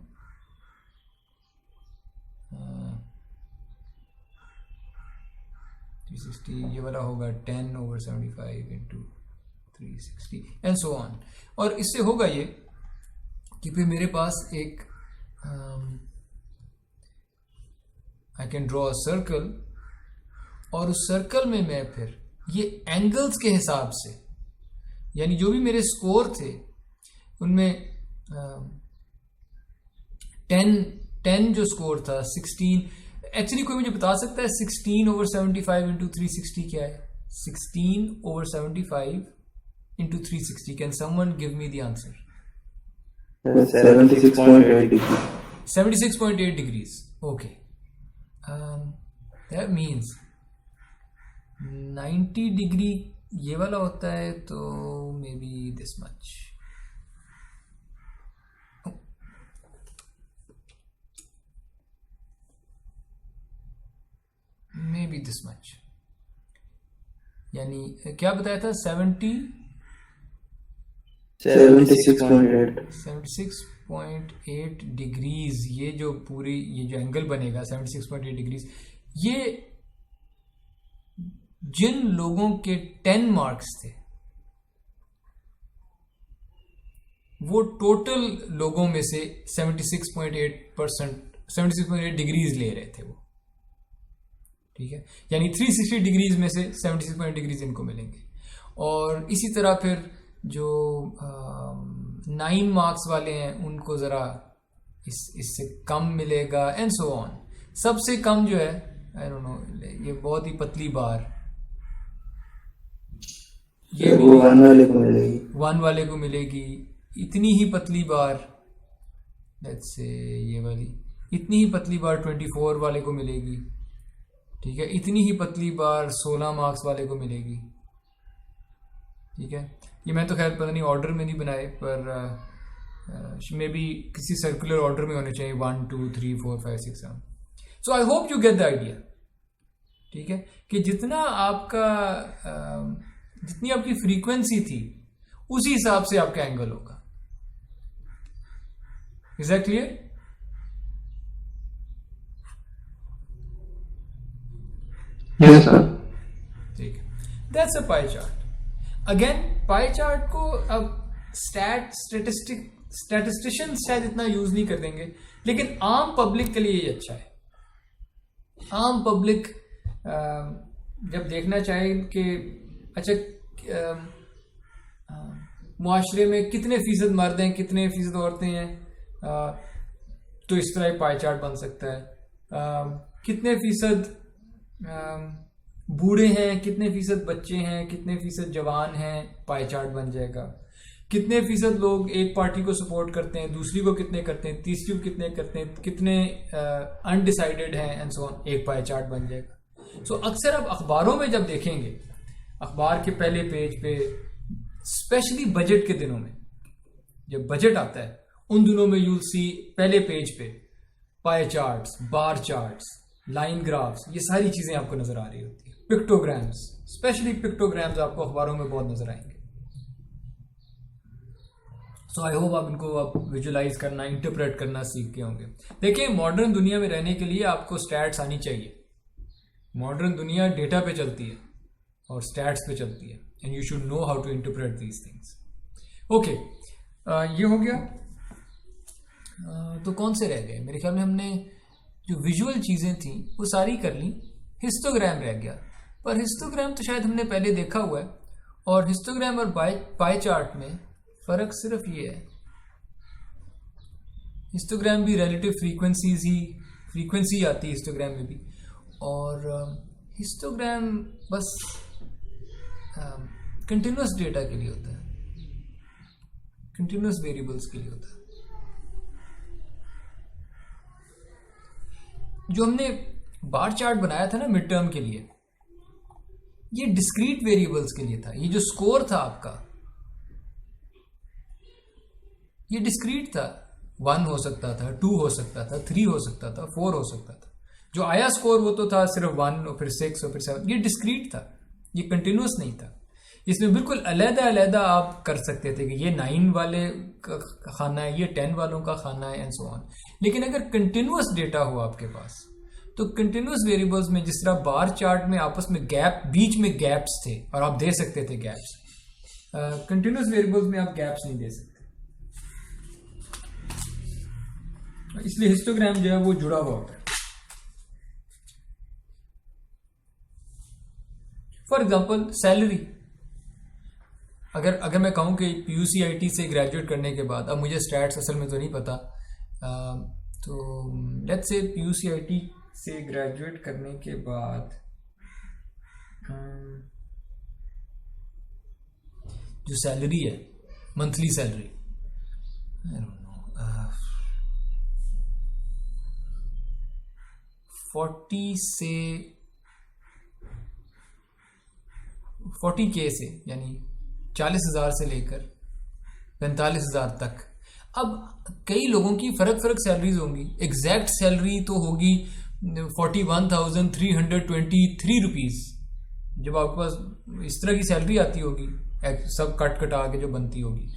Speaker 1: थ्री 360 ये वाला होगा 10/75 इंटू 360 एंड सो ऑन। और इससे होगा ये कि फिर मेरे पास एक I can draw a circle, और उस सर्कल में मैं फिर ये एंगल्स के हिसाब से, यानी जो भी मेरे स्कोर थे उनमें 10 जो स्कोर था 16, एक्चुअली कोई मुझे बता सकता है 16/75 इंटू 360 क्या है? 16/75 into 360, can someone give me the answer?
Speaker 2: 76.8 degree.
Speaker 1: 76.8 degrees. Okay, that means 90 degree ये वाला होता है, तो may be this much. May be this much, यानी क्या बताया था? 76.8 डिग्रीज। ये जो पूरी ये जो एंगल बनेगा 76.8 डिग्रीज, ये जिन लोगों के 10 मार्क्स थे वो टोटल लोगों में से 76.8 डिग्रीज ले रहे थे वो। ठीक है, यानी 360 डिग्रीज में से 76 डिग्रीज इनको मिलेंगे। और इसी तरह फिर जो 9 मार्क्स वाले हैं उनको ज़रा इससे कम मिलेगा एंड सो ऑन। सबसे कम जो है आई डोंट नो, ये बहुत ही पतली बार, ये
Speaker 2: 1 वाले को मिलेगी,
Speaker 1: 1 वाले को मिलेगी। इतनी ही पतली बार, लेट्स से ये वाली, इतनी ही पतली बार 24 वाले को मिलेगी। ठीक है, इतनी ही पतली बार 16 मार्क्स वाले को मिलेगी। ठीक है, ये मैं तो खैर पता नहीं ऑर्डर में नहीं बनाए, पर मे बी किसी सर्कुलर ऑर्डर में होने चाहिए 1 2 3 4 5 6 7। सो I hope you get the idea. ठीक है, कि जितना आपका जितनी आपकी फ्रीक्वेंसी थी उसी हिसाब से आपका एंगल होगा। Is that clear?
Speaker 2: Yes sir.
Speaker 1: ठीक है, that's a pie chart. Again pie chart को अब स्टैटिस्टिशियन शायद इतना यूज नहीं कर देंगे, लेकिन आम पब्लिक के लिए ये अच्छा है। आम पब्लिक जब देखना चाहे कि अच्छा मुआशरे में कितने फीसद मर्द हैं, कितने फीसद औरतें हैं, तो इस तरह एक पाई चार्ट बन सकता है। कितने फीसद बूढ़े हैं, कितने फीसद बच्चे हैं, कितने फीसद जवान हैं, पाई चार्ट बन जाएगा। कितने फीसद लोग एक पार्टी को सपोर्ट करते हैं, दूसरी को कितने करते हैं, तीसरी को कितने करते हैं, कितने अनडिसाइडेड हैं एंड सो ऑन, एक पाई चार्ट बन जाएगा। सो अक्सर आप अखबारों में जब देखेंगे, अखबार के पहले पेज पे, स्पेशली बजट के दिनों में, जब बजट आता है उन दिनों में यूल सी पहले पेज पे पाई चार्ट्स, बार चार्ट्स, लाइन ग्राफ्स, ये सारी चीजें आपको नजर आ रही होती है। पिक्टोग्राम्स, स्पेशली पिक्टोग्राम्स आपको अखबारों में बहुत नजर आएंगे। सो आई होप आप इनको आप विजुलाइज करना, इंटरप्रेट करना सीख गए होंगे। देखिए, मॉडर्न दुनिया में रहने के लिए आपको स्टैट्स आनी चाहिए। मॉडर्न दुनिया डेटा पे चलती है और स्टैट्स पे चलती है, and you should know how to interpret these things. Okay, ये हो गया। तो कौन से रह गए? मेरे ख्याल में हमने जो विजुअल चीजें थी वो सारी कर ली। हिस्टोग्राम रह गया, पर हिस्टोग्राम तो शायद हमने पहले देखा हुआ है, और हिस्टोग्राम और पाई चार्ट में फर्क सिर्फ ये है, हिस्टोग्राम भी रिलेटिव फ्रीक्वेंसी आती है हिस्टोग्राम में भी, और हिस्टोग्राम बस कंटिन्यूस डेटा के लिए होता है, कंटिन्यूस वेरिएबल्स के लिए होता है। जो हमने बार चार्ट बनाया था ना मिड टर्म के लिए, ये डिस्क्रीट वेरिएबल्स के लिए था। ये जो स्कोर था आपका, ये डिस्क्रीट था। 1 हो सकता था, 2 हो सकता था, 3 हो सकता था, 4 हो सकता था। जो आया स्कोर वो तो था सिर्फ 1 और फिर 6 और फिर 7। ये डिस्क्रीट था, ये कंटिन्यूस नहीं था। इसमें बिल्कुल अलग-अलग आप कर सकते थे कि ये 9 वाले का खाना है, ये 10 वालों का खाना है, एंड सो ऑन। लेकिन अगर कंटिन्यूस डेटा हो आपके पास, तो कंटिन्यूस वेरिएबल्स में जिस तरह बार चार्ट में आपस में गैप, बीच में गैप्स थे और आप दे सकते थे गैप्स, कंटिन्यूस वेरिएबल्स में आप गैप्स नहीं दे सकते। इसलिए हिस्टोग्राम जो है वो जुड़ा हुआ होता है। फॉर एग्जाम्पल सैलरी, अगर मैं कहूं कि PUCIT से ग्रेजुएट करने के बाद, अब मुझे स्टैट्स असल में तो नहीं पता, तो लेट्स से PUCIT से ग्रेजुएट करने के बाद जो सैलरी है, monthly salary, I don't know, 40K से, यानी 40,000 से लेकर 45,000 तक। अब कई लोगों की फर्क सैलरीज होंगी। एग्जैक्ट सैलरी तो होगी 41,323 रुपीज। जब आपके पास इस तरह की सैलरी आती होगी, सब कटा के जो बनती होगी,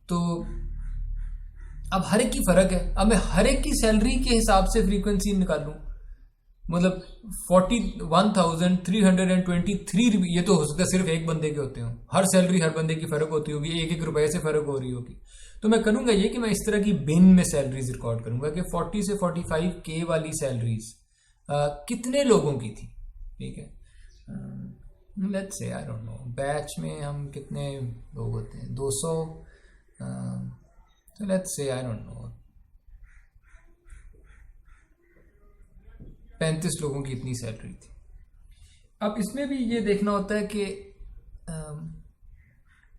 Speaker 1: तो अब हर एक की फर्क है। अब मैं हर एक की सैलरी के हिसाब से फ्रीक्वेंसी निकालूं, मतलब 41,323 रुपये, ये तो हो सकता है सिर्फ एक बंदे के होते हो। हर सैलरी हर बंदे की फर्क होती होगी, 1-1 रुपए से फर्क हो रही होगी। तो मैं करूंगा ये कि मैं इस तरह की बिन में सैलरीज रिकॉर्ड करूंगा कि 40 से 45K वाली सैलरीज कितने लोगों की थी। ठीक है, let's say I don't know, batch में हम कितने लोग होते हैं, 200, तो let's say I don't know 35 लोगों की इतनी सैलरी थी। अब इसमें भी ये देखना होता है कि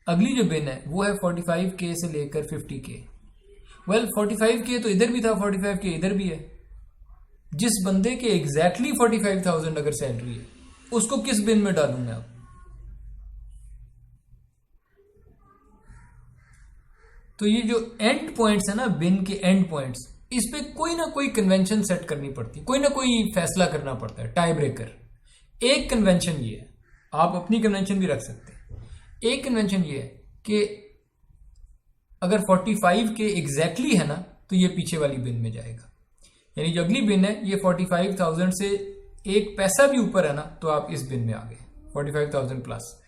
Speaker 1: अगली जो बिन है वो है 45K से लेकर 50K। वेल 45K तो इधर भी था, 45K इधर भी है। जिस बंदे के एग्जैक्टली 45,000 अगर सैलरी है, उसको किस बिन में डालूं मैं? अब तो ये जो एंड पॉइंट्स है ना, बिन के एंड पॉइंट्स, इस पे कोई ना कोई कन्वेंशन सेट करनी पड़ती, कोई ना कोई फैसला करना पड़ता है, टाई ब्रेकर। एक कन्वेंशन ये है, आप अपनी कन्वेंशन भी रख सकते हैं। एक कन्वेंशन ये है कि अगर 45K एग्जैक्टली है ना, तो ये पीछे वाली बिन में जाएगा। यानी जो अगली बिन है, ये 45,000 से एक पैसा भी ऊपर है ना, तो आप इस बिन में आ गए, 45,000 प्लस,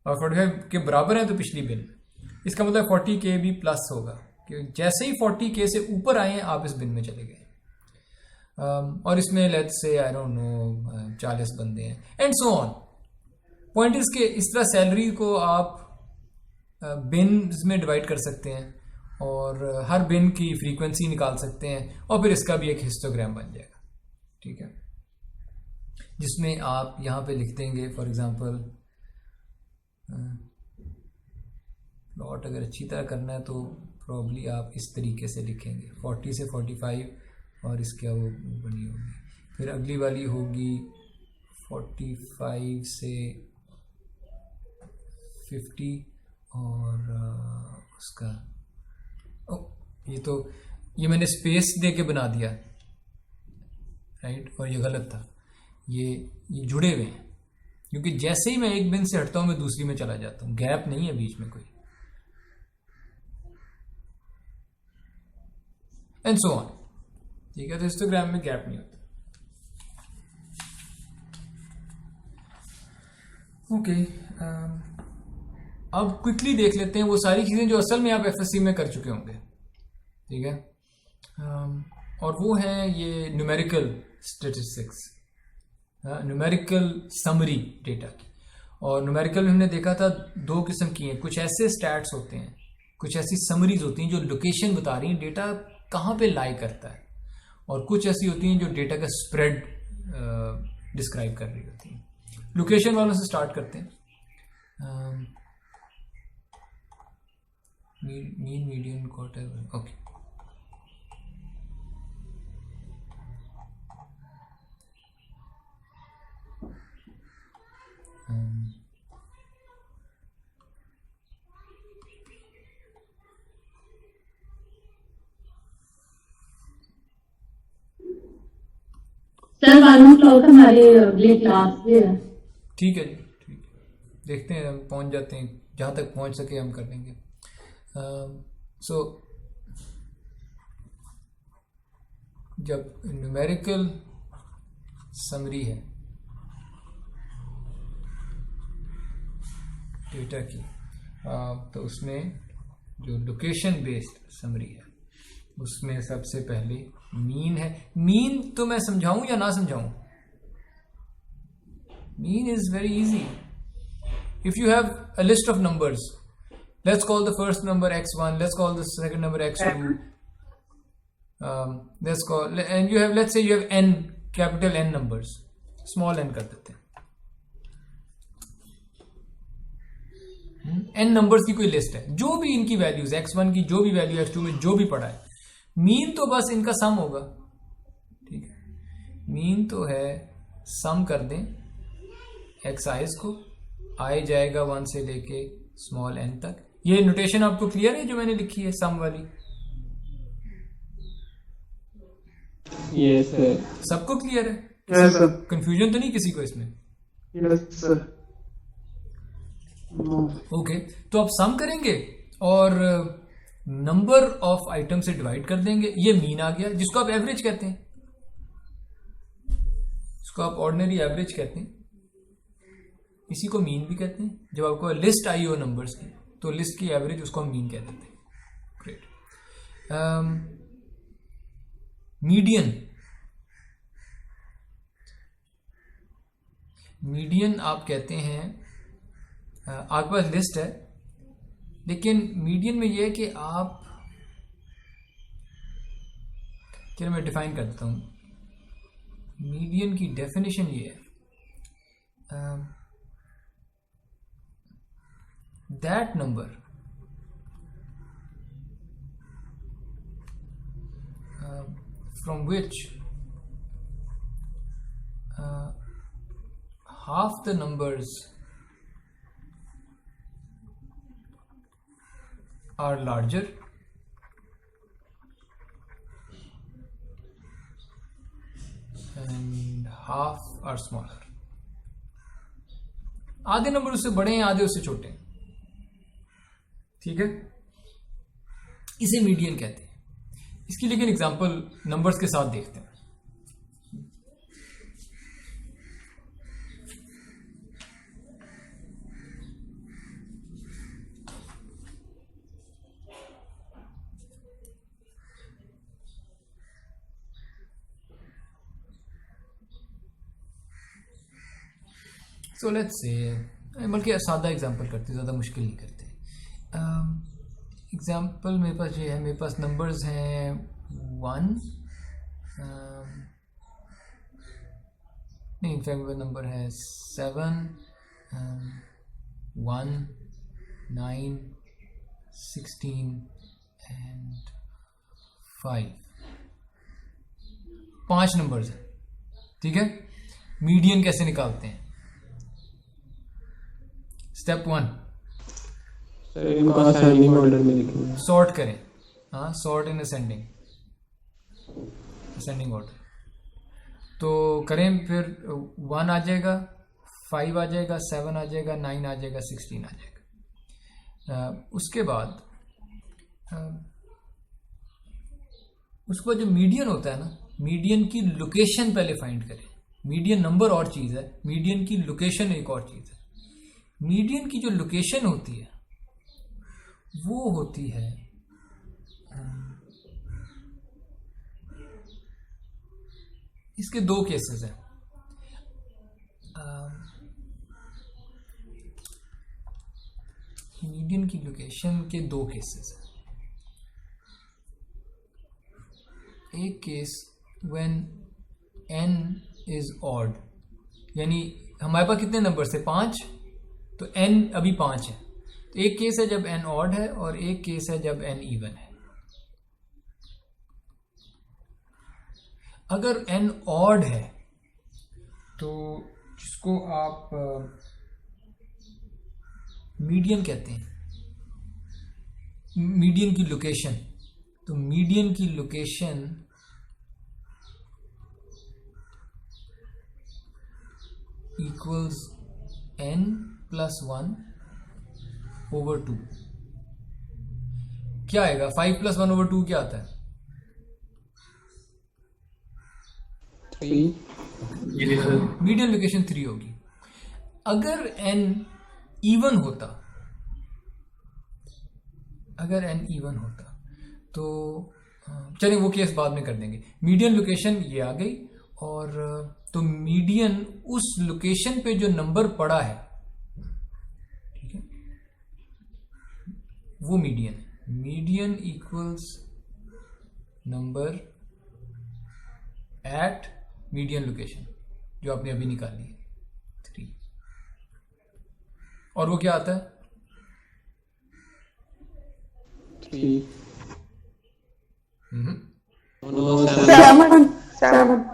Speaker 1: और 45 के बराबर है तो पिछली बिन। इसका मतलब 40K भी प्लस होगा, कि जैसे ही 40K से ऊपर आए आप इस बिन में चले गए। और इसमें let's say I don't know 40 बंदे हैं, एंड सो ऑन। पॉइंट इस के इस तरह सैलरी को आप बिन्स में डिवाइड कर सकते हैं और हर बिन की फ्रीक्वेंसी निकाल सकते हैं और फिर इसका भी एक हिस्टोग्राम बन जाएगा, ठीक है, जिसमें आप यहाँ पे लिख देंगे फॉर एग्जांपल प्लॉट अगर अच्छी तरह करना है तो प्रॉब्ली आप इस तरीके से लिखेंगे 40 से 45 और इसका वो बनी होगी, फिर अगली वाली होगी 45 से 50 और उसका ये मैंने स्पेस दे के बना दिया, राइट, और ये गलत था, ये जुड़े हुए हैं क्योंकि जैसे ही मैं एक बिन से हटता हूँ मैं दूसरी में चला जाता हूँ, गैप नहीं है बीच में कोई, एंड सो ऑन, ठीक है। तो हिस्टोग्राम में गैप नहीं होता। ओके, अब क्विकली देख लेते हैं वो सारी चीजें जो असल में आप एफएससी में कर चुके होंगे, ठीक है, और वो है ये numerical statistics, numerical summary data की। और न्यूमेरिकल में हमने देखा था दो किस्म की हैं, कुछ ऐसे स्टैट्स होते हैं, कुछ ऐसी समरीज होती हैं जो लोकेशन बता रही हैं डेटा कहाँ पे लाई करता है, और कुछ ऐसी होती हैं जो डेटा का स्प्रेड डिस्क्राइब कर रही होती हैं। लोकेशन वालों से स्टार्ट करते हैं। Mean median quarter, okay,
Speaker 3: sir मालूम क्लाउड हमारे अगले क्लास में है।
Speaker 1: ठीक है जी, ठीक है, देखते हैं हम पहुंच जाते हैं, जहाँ तक पहुंच सके हम कर देंगे। सो जब न्यूमेरिकल समरी है डेटा की, तो उसमें जो लोकेशन बेस्ड समरी है उसमें सबसे पहले मीन है। मीन तो मैं समझाऊं या ना समझाऊं? Mean is very easy. If you have a list of numbers, let's call the first number x1, let's call the second number x2, let's call, and you have, let's say you have n, capital N numbers, small n कर देते हैं, n numbers की कोई list है, जो भी इनकी values x1 की जो भी वैल्यू x2 में जो भी पड़ा है, मीन तो बस इनका सम होगा, ठीक है, मीन तो है सम कर दें x i's को, i जाएगा 1 से लेके स्मॉल n तक। ये नोटेशन आपको क्लियर है जो मैंने लिखी है सम वाली?
Speaker 2: Yes sir.
Speaker 1: सबको क्लियर है?
Speaker 2: Yes sir.
Speaker 1: कंफ्यूजन तो नहीं किसी को इसमें?
Speaker 2: Yes sir.
Speaker 1: ओके, तो आप सम करेंगे और नंबर ऑफ आइटम से डिवाइड कर देंगे, ये मीन आ गया, जिसको आप एवरेज कहते हैं, इसको आप ऑर्डिनरी एवरेज कहते हैं, इसी को मीन भी कहते हैं। जब आपको लिस्ट आई हो नंबर्स की तो लिस्ट की एवरेज उसको हम मीन कह देते हैं। ग्रेट। मीडियन, मीडियन आप कहते हैं, आपके पास लिस्ट है लेकिन मीडियन में यह है कि आप, चलो मैं डिफाइन कर देता हूं, मीडियन की डेफिनेशन ये है, that number from which half the numbers are larger and half are smaller। आधे नंबर उससे बड़े हैं, आधे उससे छोटे हैं, ठीक है, इसे मीडियन कहते हैं। इसकी लेकिन एग्जांपल नंबर्स के साथ देखते हैं। So let's say बल्कि सादा एग्जांपल करते, ज़्यादा मुश्किल नहीं करते। एग्जांपल मेरे पास ये है, मेरे पास नंबर्स हैं 1 नहीं, इनफैक्ट वो नंबर है 7 1 9 16 एंड 5, 5 नंबर्स हैं, ठीक है। मीडियन कैसे निकालते हैं? स्टेप 1,
Speaker 5: इनको असेंडिंग ऑर्डर में लिखेंगे।
Speaker 1: सॉर्ट करें, हाँ, सॉर्ट इन असेंडिंग ऑर्डर। तो करें, फिर 1 आ जाएगा, 5 आ जाएगा, 7 आ जाएगा, 9 आ जाएगा, 16 आ जाएगा। उसके बाद जो मीडियन होता है ना, मीडियन की लोकेशन पहले फाइंड करें। मीडियन नंबर और चीज़ है, मीडियन की लोकेशन एक और चीज़ है। मीडियन की जो लोकेशन होती है वो होती है इसके 2 केसेस हैं। मीडियन की लोकेशन के 2 केसेस हैं। एक case when n is odd, यानी हमारे पास कितने नंबर थे? 5, तो n अभी 5 है। तो एक केस है जब n ऑड है और एक केस है जब n इवन है। अगर n ऑड है तो जिसको आप मीडियन कहते हैं, मीडियन की लोकेशन, तो मीडियन की location equals n plus 1 over 2। क्या आएगा? 5 प्लस 1 ओवर 2 क्या आता है?
Speaker 5: 3।
Speaker 1: मीडियन लोकेशन 3 होगी। अगर n इवन होता, तो चलिए वो केस बाद में कर देंगे। मीडियन लोकेशन ये आ गई, और तो मीडियन उस लोकेशन पे जो नंबर पड़ा है, ठीक है, वो मीडियन है। Median equals number at median location, जो आपने अभी निकाली है 3, और वो क्या आता है?
Speaker 5: 3
Speaker 3: 7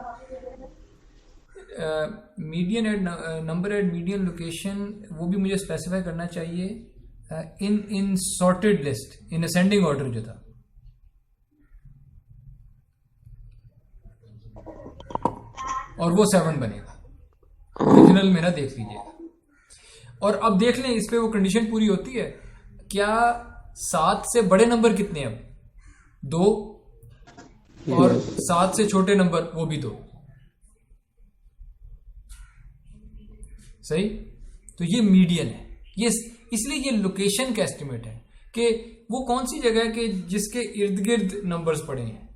Speaker 1: median at number at median location, वो भी मुझे स्पेसिफाई करना चाहिए in sorted list, in ascending order जो था। और वो 7 बनेगा। ओरिजिनल मेरा देख लीजिएगा, और अब देख लें इस पे वो कंडीशन पूरी होती है क्या? 7 से बड़े नंबर कितने हैं? अब 2, और 7 से छोटे नंबर वो भी 2। सही? तो ये मीडियन है। ये इसलिए ये लोकेशन का एस्टिमेट है कि वो कौन सी जगह है कि जिसके इर्द गिर्द नंबर्स पड़े हैं।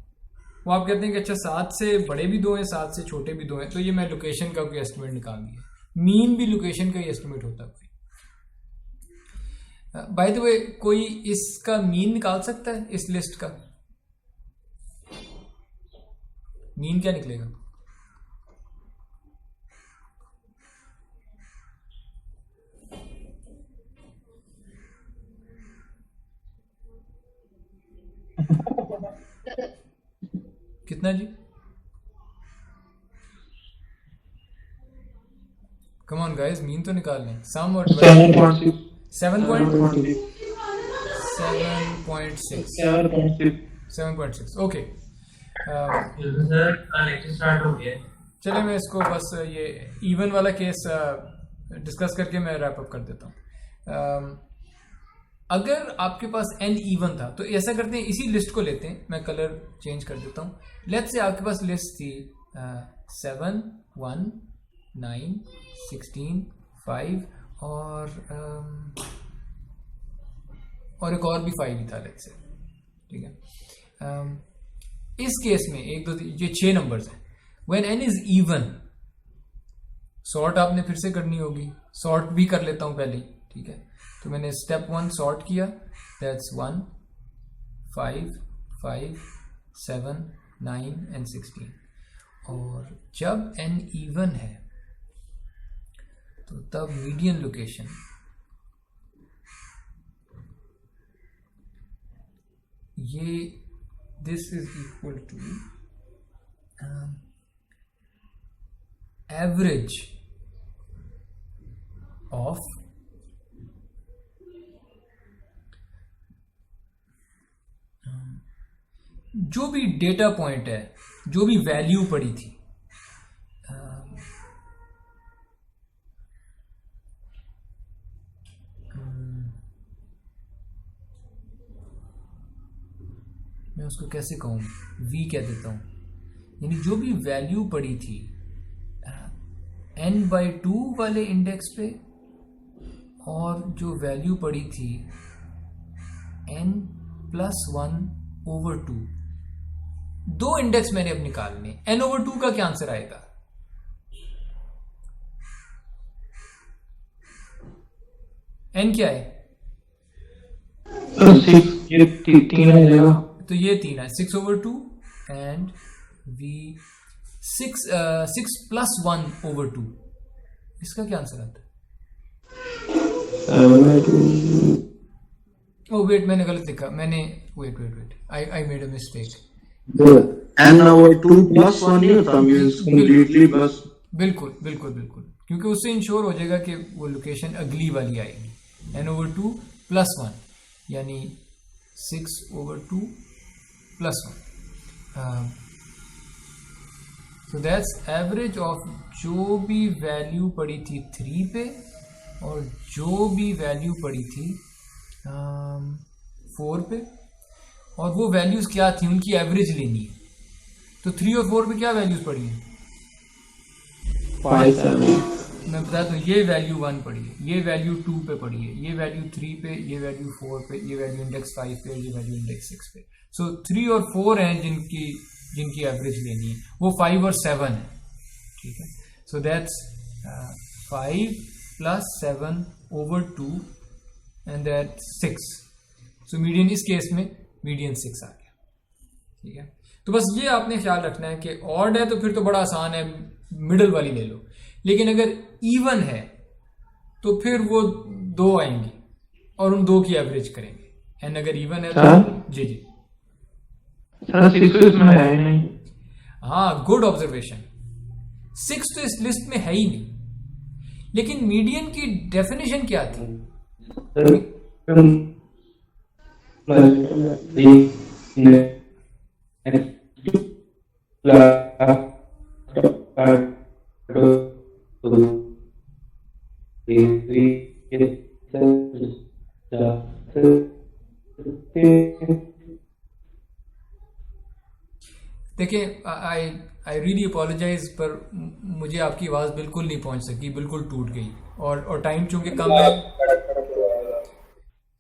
Speaker 1: वो आप कहते हैं कि अच्छा 7 से बड़े भी 2 हैं, 7 से छोटे भी 2 हैं, तो ये मैं लोकेशन का कोई एस्टिमेट निकाल दिया। मीन भी लोकेशन का ही एस्टिमेट होता है कोई। बाय द वे, कोई इसका मीन निकाल सकता है? इस लिस्ट का मीन क्या निकलेगा? कितना जी? कम ऑन गाइस, मीन तो निकाल लें। सम और 7.6 ओके। चलिए मैं इसको बस ये इवन वाला केस डिस्कस करके मैं रैप अप कर देता हूँ। अगर आपके पास n इवन था तो ऐसा करते हैं, इसी लिस्ट को लेते हैं, मैं कलर चेंज कर देता हूँ। लेट्स से आपके पास लिस्ट थी 7 1 9 16 5 और एक और भी 5 ही था, लेट्स से, ठीक है। इस केस में 1 2 3 ये 6 नंबर्स हैं। When n is even, sort आपने फिर से करनी होगी, सॉर्ट भी कर लेता हूँ पहले, ठीक है। तो मैंने स्टेप 1 सॉर्ट किया, दैट्स 1 5 5 7 9 एंड 16। और जब n इवन है तो तब मीडियन लोकेशन ये this is equal to average of जो भी डेटा पॉइंट है, जो भी वैल्यू पड़ी थी, मैं उसको कैसे कहूँ, v कह देता हूँ, यानी जो भी वैल्यू पड़ी थी n/2 वाले इंडेक्स पे और जो वैल्यू पड़ी थी n+1/2, दो इंडेक्स मैंने अब निकालने। n/2 का क्या आंसर आएगा? n क्या है?
Speaker 5: तो 6 ये 3 आ जाएगा।
Speaker 1: तो ये 3 है, 6/2 एंड v 6+1/2, इसका क्या आंसर आता है?
Speaker 5: 7/2।
Speaker 1: ओ वेट, मैंने गलत लिखा, मैंने wait I made a mistake.
Speaker 2: n/2 plus 1 नहीं होता, मींस कंप्लीटली प्लस।
Speaker 1: बिल्कुल, क्योंकि उससे इंश्योर हो जाएगा कि वो लोकेशन अगली वाली आएगी। n/2 + 1 यानी 6/2 + 1। सो दैट्स एवरेज ऑफ जो भी वैल्यू पड़ी थी 3 पे और जो भी वैल्यू पड़ी थी 4 पे, और वो वैल्यूज क्या थी, उनकी एवरेज लेनी है। तो 3 और 4 पे क्या वैल्यूज पड़ी है?
Speaker 5: 5 7।
Speaker 1: मैं बता दूं, ये वैल्यू 1 पड़ी है, ये वैल्यू 2 पे पड़ी है, ये वैल्यू 3 पे, ये वैल्यू 4 पे, ये वैल्यू इंडेक्स 5 पे, ये वैल्यू इंडेक्स 6 पे। सो 3 और 4 हैं जिनकी एवरेज लेनी है, वो 5 और 7 है, ठीक है। So that's 5 + 7/2 and that 6। So median, इस केस में मीडियन 6 आ गया, ठीक है। तो बस ये आपने ख्याल रखना है कि ऑड है तो फिर तो बड़ा आसान है, मिडल वाली ले लो, लेकिन अगर इवन है तो फिर वो 2 आएंगी और उन 2 की एवरेज करेंगे। एन अगर इवन है तो जी
Speaker 5: सर 6 इसमें है ही नहीं।
Speaker 1: हाँ, गुड ऑब्जर्वेशन। 6 तो इस लिस्ट में है ही नहीं, लेकिन मीडियन की डेफिनेशन क्या थी? देखिए, आई रियली अपोलोजाइज, पर मुझे आपकी आवाज़ बिल्कुल नहीं पहुंच सकी, बिल्कुल टूट गई। और टाइम चूंकि कम है,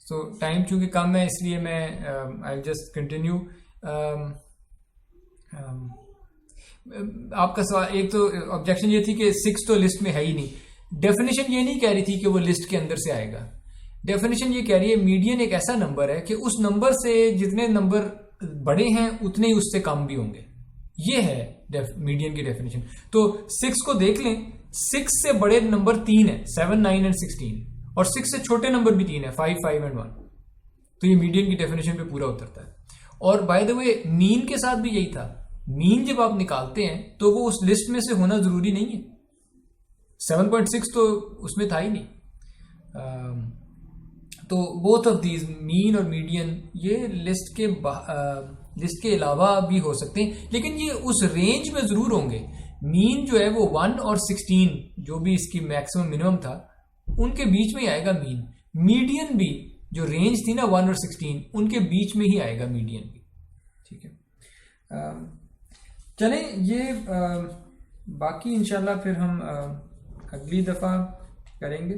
Speaker 1: सो टाइम चूंकि कम है, इसलिए मैं आई जस्ट कंटिन्यू। आपका सवाल, एक तो ऑब्जेक्शन ये थी कि 6 तो लिस्ट में है ही नहीं। डेफिनेशन ये नहीं कह रही थी कि वो लिस्ट के अंदर से आएगा। डेफिनेशन ये कह रही है मीडियन एक ऐसा नंबर है कि उस नंबर से जितने नंबर बड़े हैं उतने ही उससे कम भी होंगे। ये है मीडियन की डेफिनेशन। तो 6 को देख लें, 6 से बड़े नंबर 3 है, 7 9 एंड 16, और 6 से छोटे नंबर भी 3 है, 5 5 एंड 1। तो ये मीडियन की डेफिनेशन पे पूरा उतरता है। और बाय द वे मीन के साथ भी यही था। मीन जब आप निकालते हैं तो वो उस लिस्ट में से होना जरूरी नहीं है। 7.6 तो उसमें था ही नहीं। तो बोथ ऑफ दीज, मीन और मीडियन, ये लिस्ट के अलावा भी हो सकते हैं, लेकिन ये उस रेंज में जरूर होंगे। मीन जो है वो 1 और 16, जो भी इसकी मैक्सिमम मिनिमम था, उनके बीच में ही आएगा मीन। मीडियन भी जो रेंज थी ना 1 और 16, उनके बीच में ही आएगा मीडियन भी, ठीक है। चलें, ये बाकी इंशाल्लाह फिर हम अगली दफ़ा करेंगे।